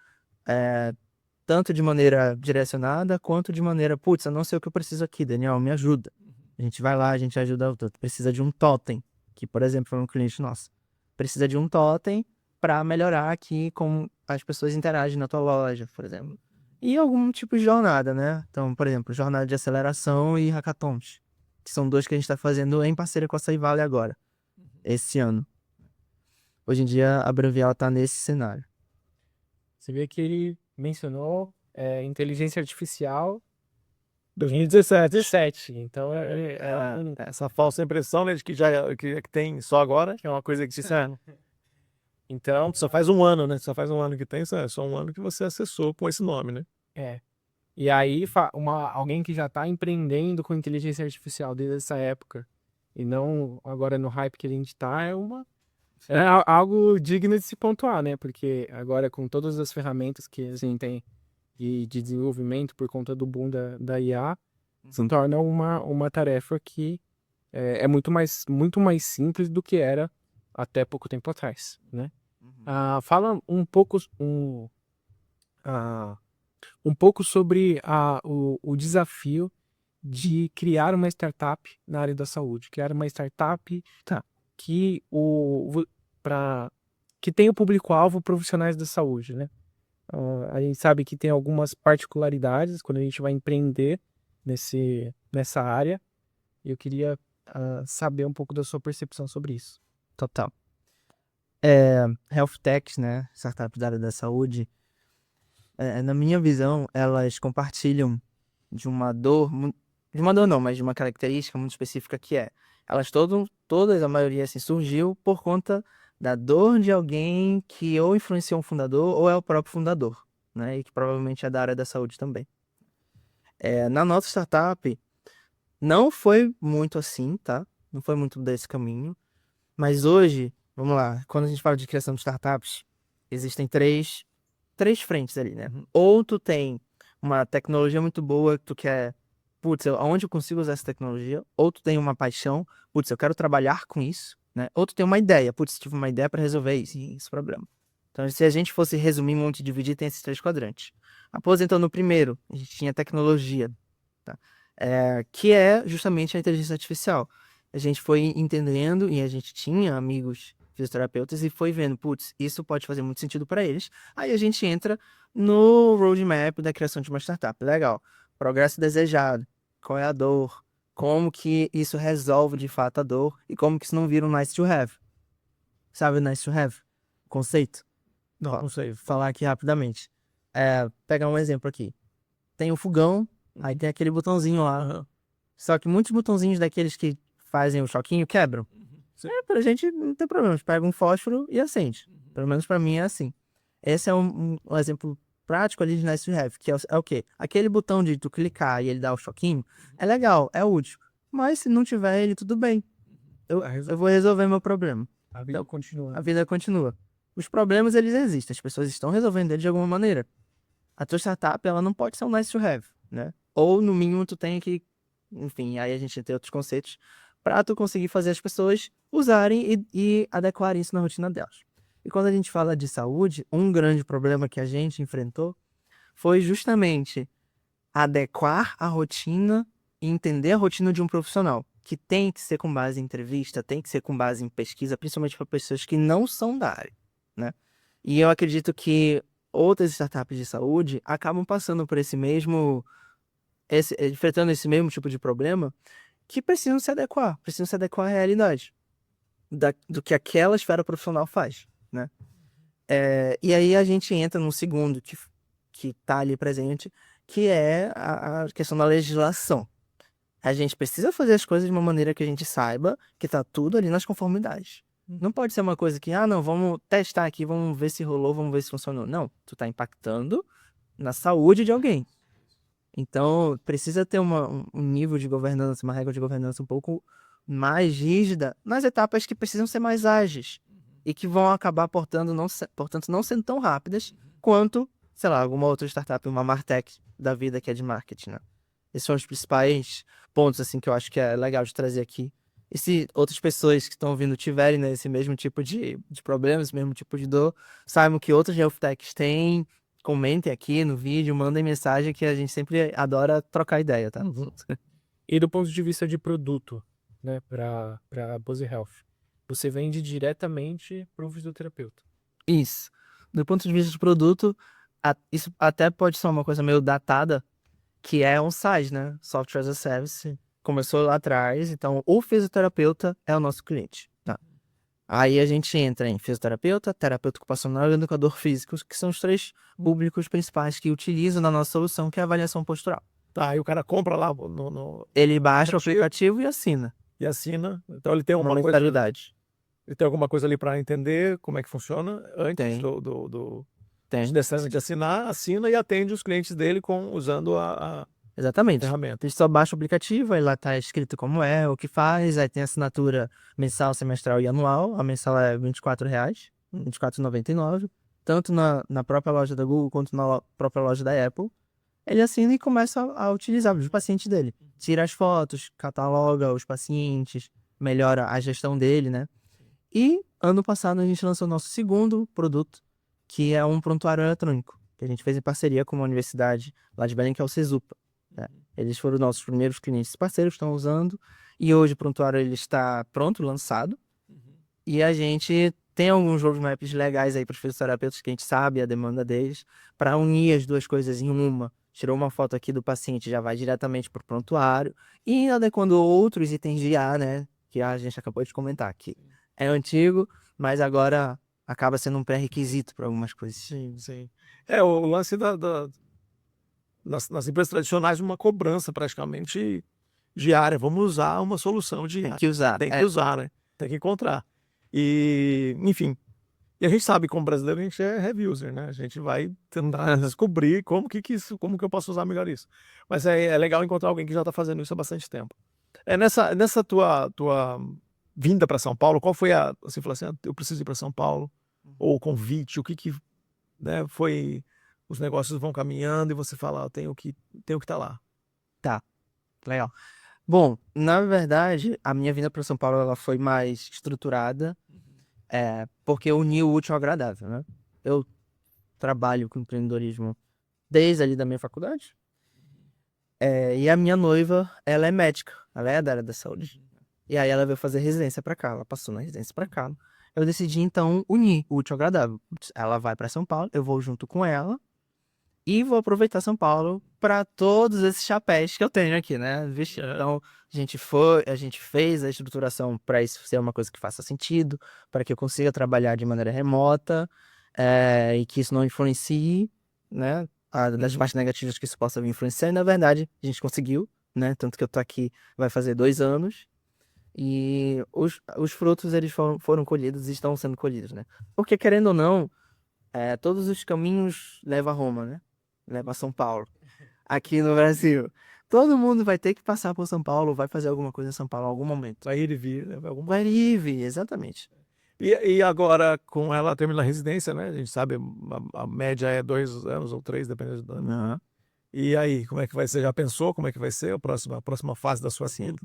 tanto de maneira direcionada, quanto de maneira, eu não sei o que eu preciso aqui, Daniel, me ajuda. A gente vai lá, a gente ajuda, precisa de um totem, que, por exemplo, foi um cliente nosso. Precisa de um totem para melhorar aqui como as pessoas interagem na tua loja, por exemplo. E algum tipo de jornada, né? Então, por exemplo, jornada de aceleração e hackathons. que são 2 que a gente está fazendo em parceria com a Açaí Valley agora, esse ano. Hoje em dia, a Branvial está nesse cenário. Você vê que ele mencionou inteligência artificial 2017. 17. Então, Essa falsa impressão, né, de que que tem só agora, que é uma coisa que se então, só faz um ano, né? Só faz um ano que tem, é só um ano que você acessou com esse nome, né? E aí, alguém que já está empreendendo com inteligência artificial desde essa época, e não agora no hype que a gente está, algo digno de se pontuar, né? Porque agora, com todas as ferramentas que a gente tem de desenvolvimento por conta do boom da IA, se torna uma tarefa que é muito mais simples do que era até pouco tempo atrás, né? Fala um pouco sobre o desafio de criar uma startup na área da saúde, criar uma startup que que tem o público-alvo profissionais da saúde, né? A gente sabe que tem algumas particularidades quando a gente vai empreender nessa área, e eu queria saber um pouco da sua percepção sobre isso. Total. Health techs, né, startups da área da saúde, na minha visão, elas compartilham de uma dor não, mas de uma característica muito específica que elas todas, a maioria assim, surgiu por conta da dor de alguém que ou influenciou um fundador ou é o próprio fundador, né, e que provavelmente é da área da saúde também. Na nossa startup, não foi muito assim, tá? Não foi muito desse caminho, mas hoje, vamos lá, quando a gente fala de criação de startups, existem três frentes ali, né? Ou tu tem uma tecnologia muito boa que tu quer, putz, aonde eu consigo usar essa tecnologia? Ou tu tem uma paixão, putz, eu quero trabalhar com isso, né? Ou tu tem uma ideia, putz, tive uma ideia para resolver esse problema. Então, se a gente fosse resumir muito e dividir, tem esses 3 quadrantes. Aposentando no primeiro, a gente tinha tecnologia, tá? Que é justamente a inteligência artificial. A gente foi entendendo e a gente tinha amigos fisioterapeutas e foi vendo, putz, isso pode fazer muito sentido para eles. Aí a gente entra no roadmap da criação de uma startup. Legal. Progresso desejado. Qual é a dor? Como que isso resolve de fato a dor? E como que isso não vira um nice to have? Sabe o nice to have? Conceito? Não sei. Falar aqui rapidamente. Pegar um exemplo aqui. Tem o fogão, aí tem aquele botãozinho lá. Só que muitos botãozinhos daqueles que fazem o choquinho quebram. Pra gente não tem problema. A gente pega um fósforo e acende. Pelo menos pra mim é assim. Esse é um exemplo prático ali de nice to have, que é o quê? Aquele botão de tu clicar e ele dá o choquinho, é legal, é útil. Mas se não tiver ele, tudo bem. Eu vou resolver meu problema. A vida continua. A vida continua. Os problemas, eles existem. As pessoas estão resolvendo eles de alguma maneira. A tua startup, ela não pode ser um nice to have, né? Ou, no mínimo, tu tem que... Enfim, aí a gente tem outros conceitos para tu conseguir fazer as pessoas usarem e adequarem isso na rotina delas. E quando a gente fala de saúde, um grande problema que a gente enfrentou foi justamente adequar a rotina e entender a rotina de um profissional, que tem que ser com base em entrevista, tem que ser com base em pesquisa, principalmente para pessoas que não são da área, né? E eu acredito que outras startups de saúde acabam passando por enfrentando esse mesmo tipo de problema, que precisam se adequar à realidade do que aquela esfera profissional faz, né? E aí a gente entra num segundo que tá ali presente, que é a questão da legislação. A gente precisa fazer as coisas de uma maneira que a gente saiba que tá tudo ali nas conformidades. Não pode ser uma coisa que, não, vamos testar aqui, vamos ver se rolou, vamos ver se funcionou. Não, tu tá impactando na saúde de alguém. Então, precisa ter um nível de governança, uma regra de governança um pouco mais rígida nas etapas que precisam ser mais ágeis e que vão acabar, portanto, não sendo tão rápidas quanto, sei lá, alguma outra startup, uma Martech da vida que é de marketing, né? Esses são os principais pontos, assim, que eu acho que é legal de trazer aqui. E se outras pessoas que estão ouvindo tiverem, né, esse mesmo tipo de problema, esse mesmo tipo de dor, saibam que outras health techs têm, comentem aqui no vídeo, mandem mensagem, que a gente sempre adora trocar ideia, tá? E do ponto de vista de produto, né, para Buzz Health, você vende diretamente para o fisioterapeuta. Isso. Do ponto de vista de produto, isso até pode ser uma coisa meio datada, que é um SaaS, né? Software as a Service, começou lá atrás, então o fisioterapeuta é o nosso cliente, tá? Aí a gente entra em fisioterapeuta, terapeuta ocupacional e educador físico, que são os 3 públicos principais que utilizam na nossa solução, que é a avaliação postural. Tá, aí o cara compra lá no Ele baixa o aplicativo e assina e assina. Então ele tem uma uma coisa, mensalidade. ele tem alguma coisa ali para entender como é que funciona antes Tem. do Tem. necessidade de assinar, assina e atende os clientes dele usando a Exatamente. ferramenta. Ele só baixa o aplicativo, aí lá tá escrito como é, o que faz, aí tem assinatura mensal, semestral e anual. A mensal é R$24, R$24,99, tanto na própria loja da Google quanto na própria loja da Apple. Ele assina e começa a utilizar os pacientes dele. Tira as fotos, cataloga os pacientes, melhora a gestão dele, né? E ano passado a gente lançou o nosso segundo produto, que é um prontuário eletrônico, que a gente fez em parceria com uma universidade lá de Belém, que é o Cesupa. Né? Eles foram nossos primeiros clientes parceiros, estão usando, e hoje o prontuário ele está pronto, lançado, e a gente tem alguns roadmaps legais aí para os fisioterapeutas, que a gente sabe a demanda deles, para unir as duas coisas em uma. Tirou uma foto aqui do paciente, já vai diretamente para o prontuário, e adequando outros itens de IA, né, que a gente acabou de comentar aqui. É antigo, mas agora acaba sendo um pré-requisito para algumas coisas. Sim. É o lance nas empresas tradicionais, uma cobrança praticamente diária. Vamos usar uma solução de Tem que usar. Tem que usar, né? Tem que encontrar. E, enfim. E a gente sabe, como brasileiro, a gente é heavy user, né? A gente vai tentar descobrir como que eu posso usar melhor isso. Mas é legal encontrar alguém que já está fazendo isso há bastante tempo. Nessa tua vinda para São Paulo, qual foi você falou assim, eu preciso ir para São Paulo, ou o convite, o que né, foi, os negócios vão caminhando e você fala, tenho que estar lá. Tá, legal. Bom, na verdade, a minha vinda para São Paulo ela foi mais estruturada, porque eu uni o útil ao agradável, né? Eu trabalho com empreendedorismo desde ali da minha faculdade, e a minha noiva, ela é médica, ela é da área da saúde. E aí ela veio fazer residência pra cá, ela passou na residência pra cá. Eu decidi então unir o útil ao agradável. Ela vai pra São Paulo, eu vou junto com ela e vou aproveitar São Paulo pra todos esses chapéus que eu tenho aqui, né? Vixe, então a gente fez a estruturação pra isso ser uma coisa que faça sentido, para que eu consiga trabalhar de maneira remota, e que isso não influencie, né? Das partes negativas que isso possa vir influenciar. E na verdade a gente conseguiu, né? Tanto que eu tô aqui vai fazer 2 anos. E os frutos eles foram colhidos e estão sendo colhidos, né? Porque querendo ou não, todos os caminhos levam a Roma, né? Leva a São Paulo. Aqui no Brasil. Todo mundo vai ter que passar por São Paulo, vai fazer alguma coisa em São Paulo em algum momento. Vai ir e vir, né? Vai ir e vir, exatamente. E agora, com ela terminando a residência, né? A gente sabe, a média é 2 anos ou 3, dependendo do ano. Uhum. E aí, como é que vai ser? Já pensou como é que vai ser a próxima fase da sua vida?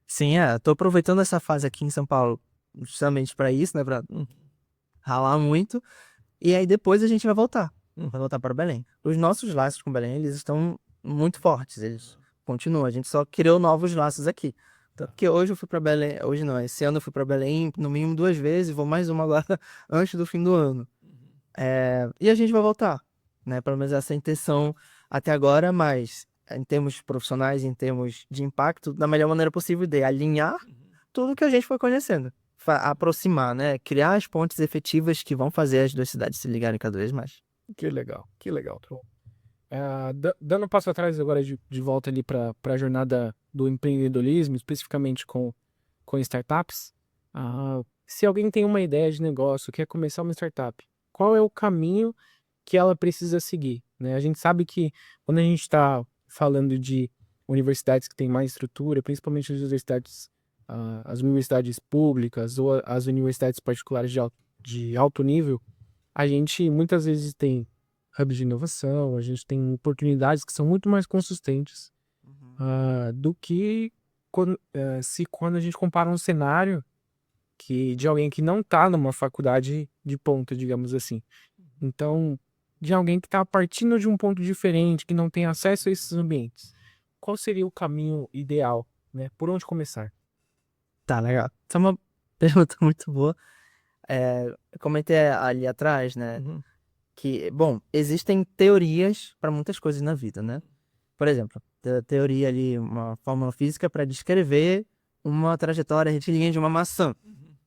Sim, tô aproveitando essa fase aqui em São Paulo justamente para isso, né? Pra ralar muito. E aí depois a gente vai voltar. Vai voltar para Belém. Os nossos laços com Belém, eles estão muito fortes. Eles continuam. A gente só criou novos laços aqui. Tanto que hoje eu fui para Belém. Hoje não, esse ano eu fui para Belém no mínimo 2 vezes. Vou mais uma agora antes do fim do ano. E a gente vai voltar, né? Pelo menos essa é a intenção até agora, mas em termos profissionais, em termos de impacto, da melhor maneira possível de alinhar tudo que a gente foi conhecendo. Aproximar, né? Criar as pontes efetivas que vão fazer as duas cidades se ligarem cada vez mais. Que legal. Dando um passo atrás agora de volta ali para a jornada do empreendedorismo, especificamente com startups, se alguém tem uma ideia de negócio, quer começar uma startup, qual é o caminho que ela precisa seguir, né? A gente sabe que quando a gente está falando de universidades que têm mais estrutura, principalmente as universidades públicas ou as universidades particulares de alto nível, a gente muitas vezes tem hubs de inovação, a gente tem oportunidades que são muito mais consistentes do que quando a gente compara um cenário de alguém que não está numa faculdade de ponta, digamos assim. Então, de alguém que está partindo de um ponto diferente, que não tem acesso a esses ambientes. Qual seria o caminho ideal, né? Por onde começar? Tá, legal. Essa é uma pergunta muito boa. Eu comentei ali atrás, né? Que, bom, existem teorias para muitas coisas na vida, né? Por exemplo, teoria ali, uma fórmula física para descrever uma trajetória retilínea de uma maçã.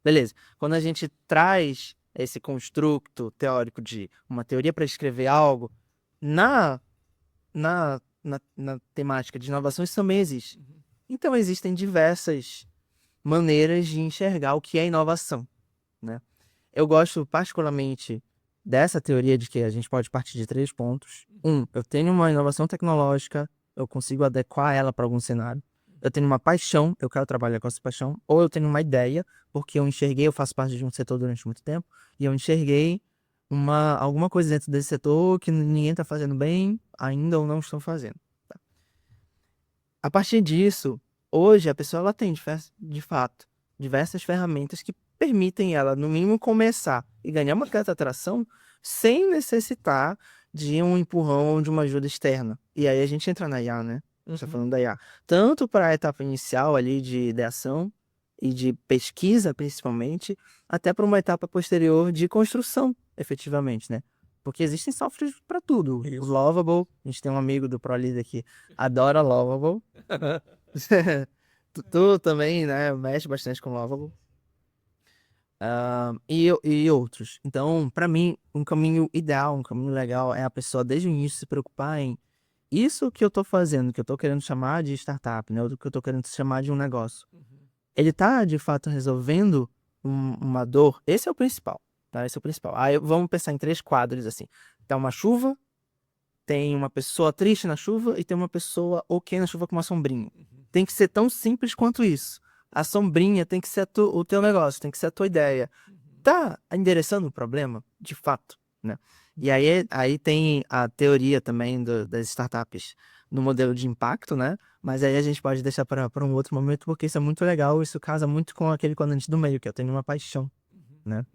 Beleza. Quando a gente traz esse construto teórico de uma teoria para descrever algo, na temática de inovação, isso também existe. Então, existem diversas maneiras de enxergar o que é inovação, né? Eu gosto particularmente dessa teoria de que a gente pode partir de 3 pontos. Eu tenho uma inovação tecnológica, eu consigo adequar ela para algum cenário. Eu tenho uma paixão, eu quero trabalhar com essa paixão. Ou eu tenho uma ideia, porque eu enxerguei, eu faço parte de um setor durante muito tempo, e eu enxerguei alguma coisa dentro desse setor que ninguém está fazendo bem, ainda ou não estão fazendo. Tá? A partir disso, hoje a pessoa ela tem, de fato, diversas ferramentas que permitem ela, no mínimo, começar e ganhar uma certa atração sem necessitar de um empurrão ou de uma ajuda externa. E aí a gente entra na IA, né? A gente tá falando da IA. Tanto para a etapa inicial ali de ideação e de pesquisa, principalmente, até para uma etapa posterior de construção, efetivamente, né? Porque existem softwares para tudo. O Lovable, a gente tem um amigo do ProLeader que adora Lovable. Tu também, né, mexe bastante com Lovable. E outros. Então, para mim, um caminho ideal, um caminho legal é a pessoa desde o início se preocupar em isso que eu tô fazendo, que eu tô querendo chamar de startup, né? Ou que eu tô querendo chamar de um negócio. Ele tá, de fato, resolvendo uma dor. Esse é o principal, tá? Esse é o principal. Aí vamos pensar em 3 quadros, assim. Tá uma chuva, tem uma pessoa triste na chuva e tem uma pessoa ok na chuva com uma sombrinha. Tem que ser tão simples quanto isso. A sombrinha tem que ser o teu negócio, tem que ser a tua ideia. Tá endereçando o problema? De fato, né? E aí tem a teoria também das startups no modelo de impacto, né? Mas aí a gente pode deixar para um outro momento, porque isso é muito legal, isso casa muito com aquele quadrante do meio, que eu tenho uma paixão, né?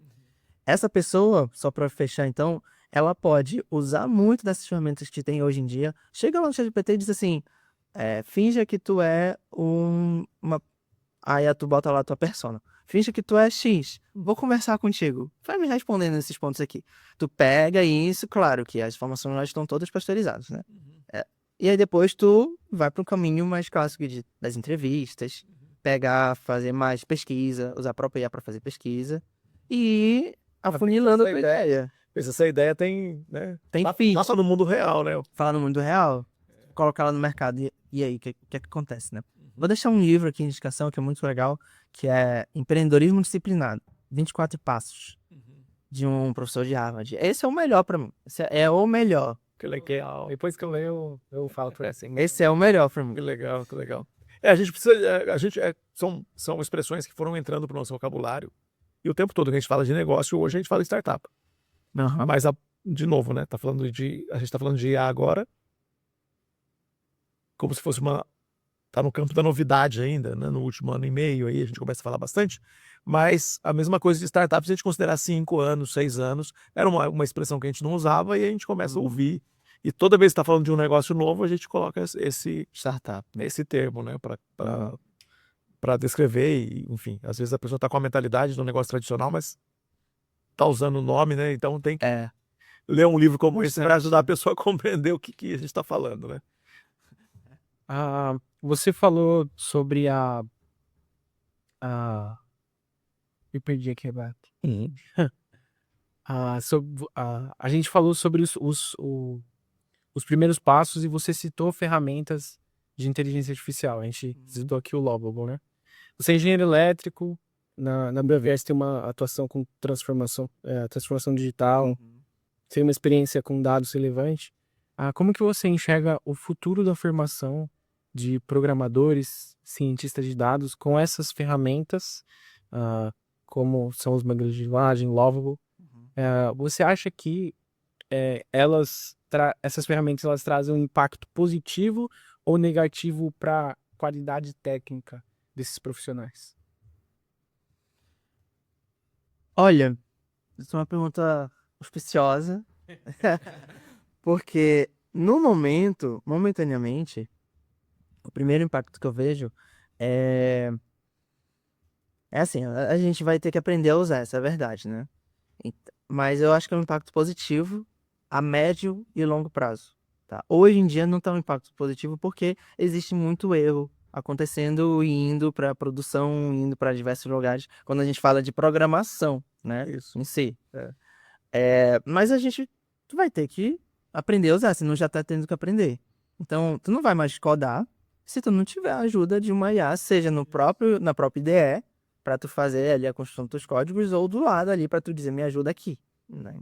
Essa pessoa, só para fechar então, ela pode usar muito dessas ferramentas que tem hoje em dia. Chega lá no ChatGPT e diz assim, finja que tu é Aí tu bota lá a tua persona. Finge que tu é X. Vou conversar contigo. Vai me respondendo nesses pontos aqui. Tu pega isso, claro que as informações lá estão todas pasteurizadas, né? E aí depois tu vai para um caminho mais clássico das entrevistas, fazer mais pesquisa, usar a própria IA para fazer pesquisa e ir afunilando a tua ideia. Essa ideia tem, né? Tem Passa no mundo real, né? Falar no mundo real, colocar ela no mercado. E aí, o que acontece, né? Vou deixar um livro aqui em indicação que é muito legal, que é Empreendedorismo Disciplinado, 24 Passos, de um professor de Harvard. Esse é o melhor pra mim. Esse é o melhor. Que legal. Depois que eu leio, eu falo pra assim. Esse é o melhor pra mim. Que legal, que legal. A gente precisa. São expressões que foram entrando pro nosso vocabulário. E o tempo todo que a gente fala de negócio, hoje a gente fala de startup. Mas, de novo, né? A gente tá falando de IA agora, como se fosse tá no campo da novidade ainda, né? No último ano e meio aí a gente começa a falar bastante, mas a mesma coisa de startups, a gente considerar 5 anos, 6 anos, era uma expressão que a gente não usava e a gente começa a ouvir. E toda vez que está falando de um negócio novo, a gente coloca esse startup, esse termo, né? Para descrever, e, enfim, às vezes a pessoa está com a mentalidade do negócio tradicional, mas tá usando o nome, né? Então tem que ler um livro como esse para ajudar a pessoa a compreender o que a gente está falando, né? Você falou sobre me perdi aqui, Beto. A gente falou sobre os primeiros passos e você citou ferramentas de inteligência artificial. A gente citou aqui o Lovable, né? Você é engenheiro elétrico, na BVS tem uma atuação com transformação digital, tem uma experiência com dados relevante. Como que você enxerga o futuro da formação de programadores, cientistas de dados com essas ferramentas, como são os modelos de linguagem, Lovable? Você acha que essas ferramentas elas trazem um impacto positivo ou negativo para a qualidade técnica desses profissionais? Olha, isso é uma pergunta auspiciosa, porque momentaneamente, o primeiro impacto que eu vejo é assim, a gente vai ter que aprender a usar, essa é a verdade, né? Mas eu acho que é um impacto positivo a médio e longo prazo. Tá? Hoje em dia não tá um impacto positivo porque existe muito erro acontecendo e indo para produção, indo para diversos lugares, quando a gente fala de programação, né? Isso. Em si. Mas a gente tu vai ter que aprender a usar, senão já tá tendo que aprender. Então, tu não vai mais codar se tu não tiver a ajuda de uma IA, seja na própria IDE, para tu fazer ali a construção dos teus códigos, ou do lado ali para tu dizer, me ajuda aqui, né?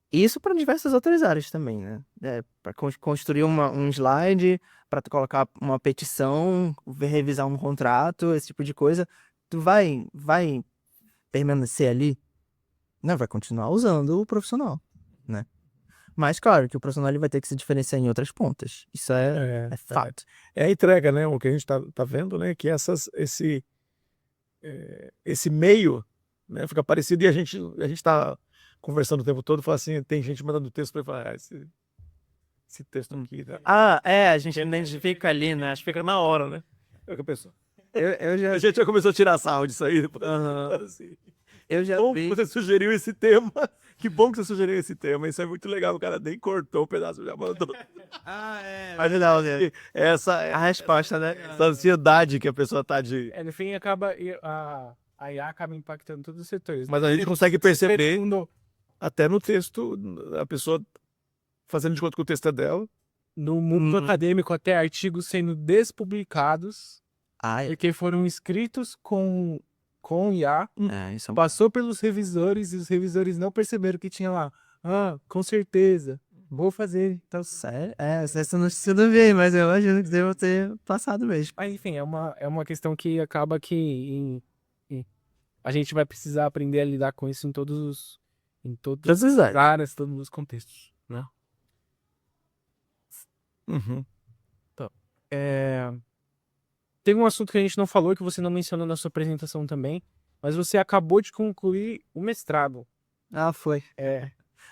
Isso para diversas outras áreas também, né? Para construir um slide, para tu colocar uma petição, revisar um contrato, esse tipo de coisa, tu vai permanecer ali? Não, vai continuar usando o profissional, né? Mas claro que o profissional ele vai ter que se diferenciar em outras pontas. Isso é fato. É a entrega, né? O que a gente tá vendo, né? Que esse meio, né? Fica parecido e a gente tá conversando o tempo todo e fala assim, tem gente mandando texto para ele falar, esse texto aqui, né? A gente identifica ali, né? A gente fica na hora, né? É o que a pessoa. Eu já, A gente já começou a tirar sarro disso aí. Assim. eu já Bom vi. que você sugeriu esse tema. Que bom que você sugeriu esse tema. Isso é muito legal. O cara nem cortou o pedaço, já mandou. Mas não, né? Essa é A resposta, né? essa ansiedade que a pessoa tá de. No fim, a IA acaba impactando todos os setores. Mas a gente consegue perceber No até no texto, a pessoa fazendo de conta que o texto é dela. mundo acadêmico, até artigos sendo despublicados, porque foram escritos com IA, Isso é passou pelos revisores e os revisores não perceberam que tinha lá. Com certeza, vou fazer. Então, sério? Essa notícia eu não vi, mas eu imagino que deva ter passado mesmo. mas enfim, é uma questão que acaba que a gente vai precisar aprender a lidar com isso em todas as áreas, todos os contextos, né? Uhum. Tem um assunto que a gente não falou, que você não mencionou na sua apresentação também, mas você acabou de concluir o mestrado. Foi.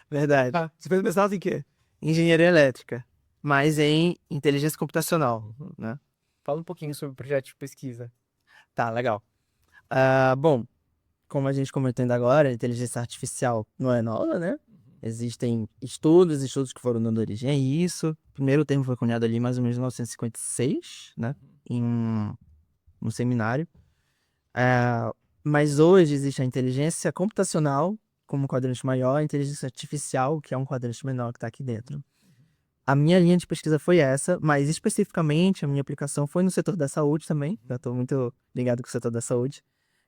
Verdade. Você fez mestrado em quê? Engenharia elétrica, mas em inteligência computacional, né? Fala um pouquinho sobre o projeto de pesquisa. Tá, legal. Bom, como a gente comentou ainda agora, a inteligência artificial não é nova, né? Existem estudos que foram dando origem a isso. O primeiro termo foi cunhado ali mais ou menos em 1956, né? Em um seminário. Mas hoje existe a inteligência computacional como um quadrante maior, a inteligência artificial, que é um quadrante menor que está aqui dentro. A minha linha de pesquisa foi essa, mas especificamente a minha aplicação foi no setor da saúde também. Eu estou muito ligado com o setor da saúde,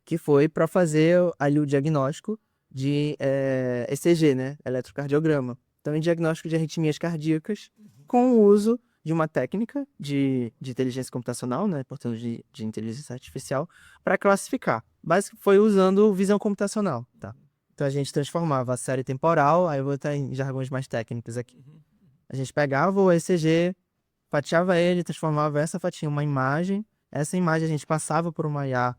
que foi para fazer ali o diagnóstico de ECG, né? Eletrocardiograma. Então, em diagnóstico de arritmias cardíacas, com o uso de uma técnica de inteligência computacional, né? Portanto, de inteligência artificial, para classificar. Basicamente, foi usando visão computacional, tá? Então, a gente transformava a série temporal, aí eu vou estar em jargões mais técnicos aqui. A gente pegava o ECG, fatiava ele, transformava essa fatia em uma imagem. Essa imagem a gente passava por uma IA,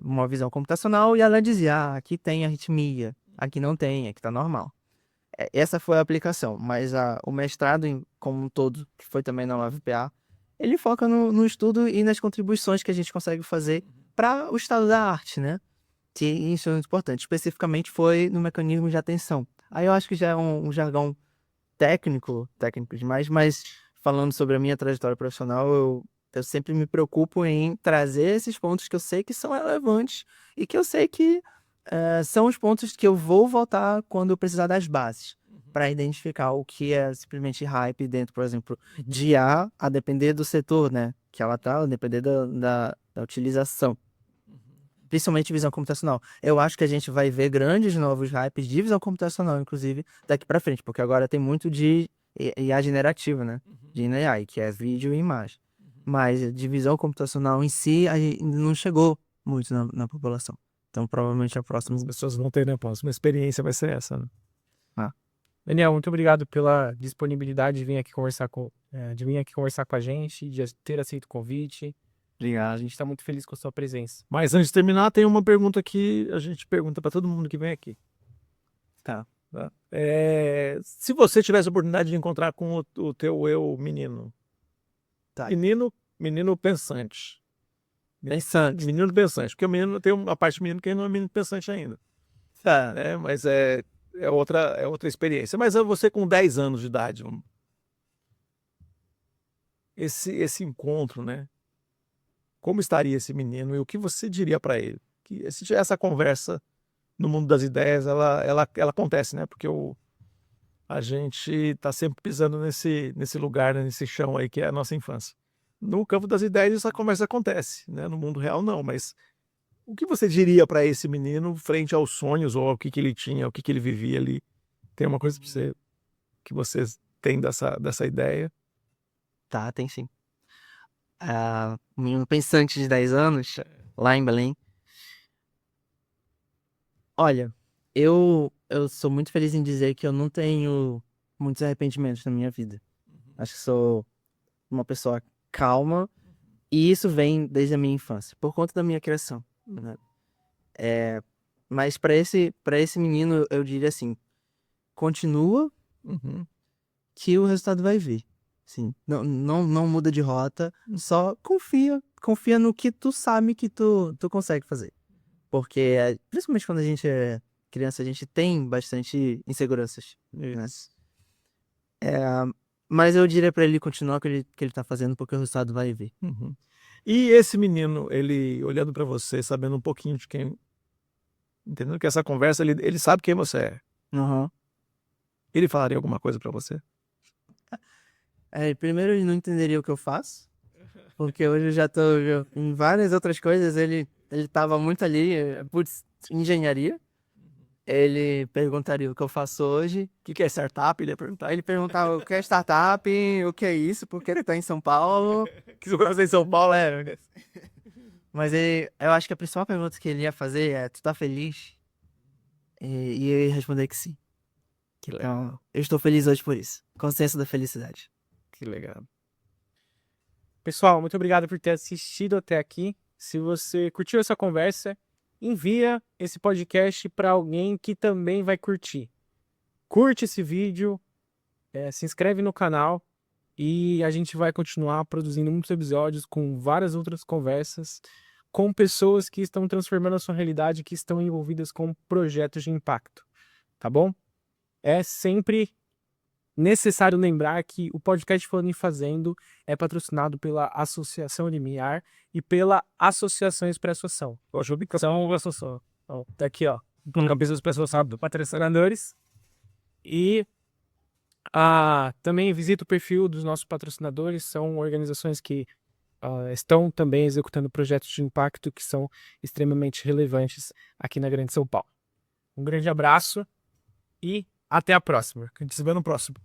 uma visão computacional, e ela dizia, aqui tem arritmia, aqui não tem, aqui tá normal. Essa foi a aplicação, mas o mestrado como um todo, que foi também na UFPA, ele foca no estudo e nas contribuições que a gente consegue fazer para o estado da arte, né? Que isso é muito importante. Especificamente foi no mecanismo de atenção. Aí eu acho que já é um jargão técnico demais, mas falando sobre a minha trajetória profissional, eu sempre me preocupo em trazer esses pontos que eu sei que são relevantes e que eu sei que são os pontos que eu vou voltar quando eu precisar das bases, para identificar o que é simplesmente hype dentro, por exemplo, de IA, a depender do setor, né, que ela tá, a depender da utilização. Principalmente visão computacional. Eu acho que a gente vai ver grandes novos hypes de visão computacional, inclusive, daqui para frente, porque agora tem muito de IA generativa, né? De AI, que é vídeo e imagem. Mas de visão computacional em si, a gente não chegou muito na população. Então, provavelmente a próxima... As pessoas vão ter, né? A próxima experiência vai ser essa, né? Daniel, muito obrigado pela disponibilidade de vir aqui conversar com a gente, de ter aceito o convite. Obrigado. A gente está muito feliz com a sua presença. Mas antes de terminar, tem uma pergunta que a gente pergunta para todo mundo que vem aqui. Tá. Se você tivesse a oportunidade de encontrar com o teu eu menino, Tá. menino pensante. Pensante. Menino pensante, porque o menino tem uma parte do menino que não é menino pensante ainda. Tá. Mas é outra experiência. Mas você com 10 anos de idade, esse encontro, né? Como estaria esse menino e o que você diria para ele? Que essa conversa no mundo das ideias, ela acontece, né? Porque a gente está sempre pisando nesse lugar, né? Nesse chão aí que é a nossa infância. No campo das ideias, essa conversa acontece, né? No mundo real, não. Mas o que você diria para esse menino frente aos sonhos ou ao que ele tinha, o que ele vivia ali? Tem uma coisa que vocês têm dessa ideia? Tá, tem sim. Um menino pensante de 10 anos, lá em Belém. Olha, eu sou muito feliz em dizer que eu não tenho muitos arrependimentos na minha vida. Acho que sou uma pessoa calma e isso vem desde a minha infância, por conta da minha criação, né? Mas para esse menino eu diria assim, continua Uhum. que o resultado vai vir. Sim, não muda de rota, só confia no que tu sabe que tu consegue fazer. Porque, principalmente quando a gente é criança, a gente tem bastante inseguranças, né? Isso. Mas eu diria pra ele continuar o que ele tá fazendo, porque o resultado vai vir. Uhum. E esse menino, ele olhando para você, sabendo um pouquinho de quem, entendendo que essa conversa, ele sabe quem você é. Uhum. Ele falaria alguma coisa para você? Primeiro ele não entenderia o que eu faço, porque hoje eu já tô em várias outras coisas, ele tava muito ali, engenharia. Ele perguntaria o que eu faço hoje. O que é startup? Ele ia perguntar. Ele perguntava o que é startup, o que é isso, por que ele tá em São Paulo. Que você conhece em São Paulo, é. Mas eu acho que a principal pergunta que ele ia fazer é: tu tá feliz? E eu ia responder que sim. Que legal. Então, eu estou feliz hoje por isso. Consciência da felicidade. Que legal. Pessoal, muito obrigado por ter assistido até aqui. Se você curtiu essa conversa, envia esse podcast para alguém que também vai curtir. Curte esse vídeo, se inscreve no canal e a gente vai continuar produzindo muitos episódios com várias outras conversas com pessoas que estão transformando a sua realidade, que estão envolvidas com projetos de impacto, tá bom? É sempre necessário lembrar que o podcast Falando e Fazendo é patrocinado pela Associação Limiar e pela Associação Expresso Ação. São associação. Tá aqui, ó. Cabeça dos Expresso Ação, patrocinadores. E também visita o perfil dos nossos patrocinadores. São organizações que estão também executando projetos de impacto que são extremamente relevantes aqui na Grande São Paulo. Um grande abraço e até a próxima. A gente se vê no próximo.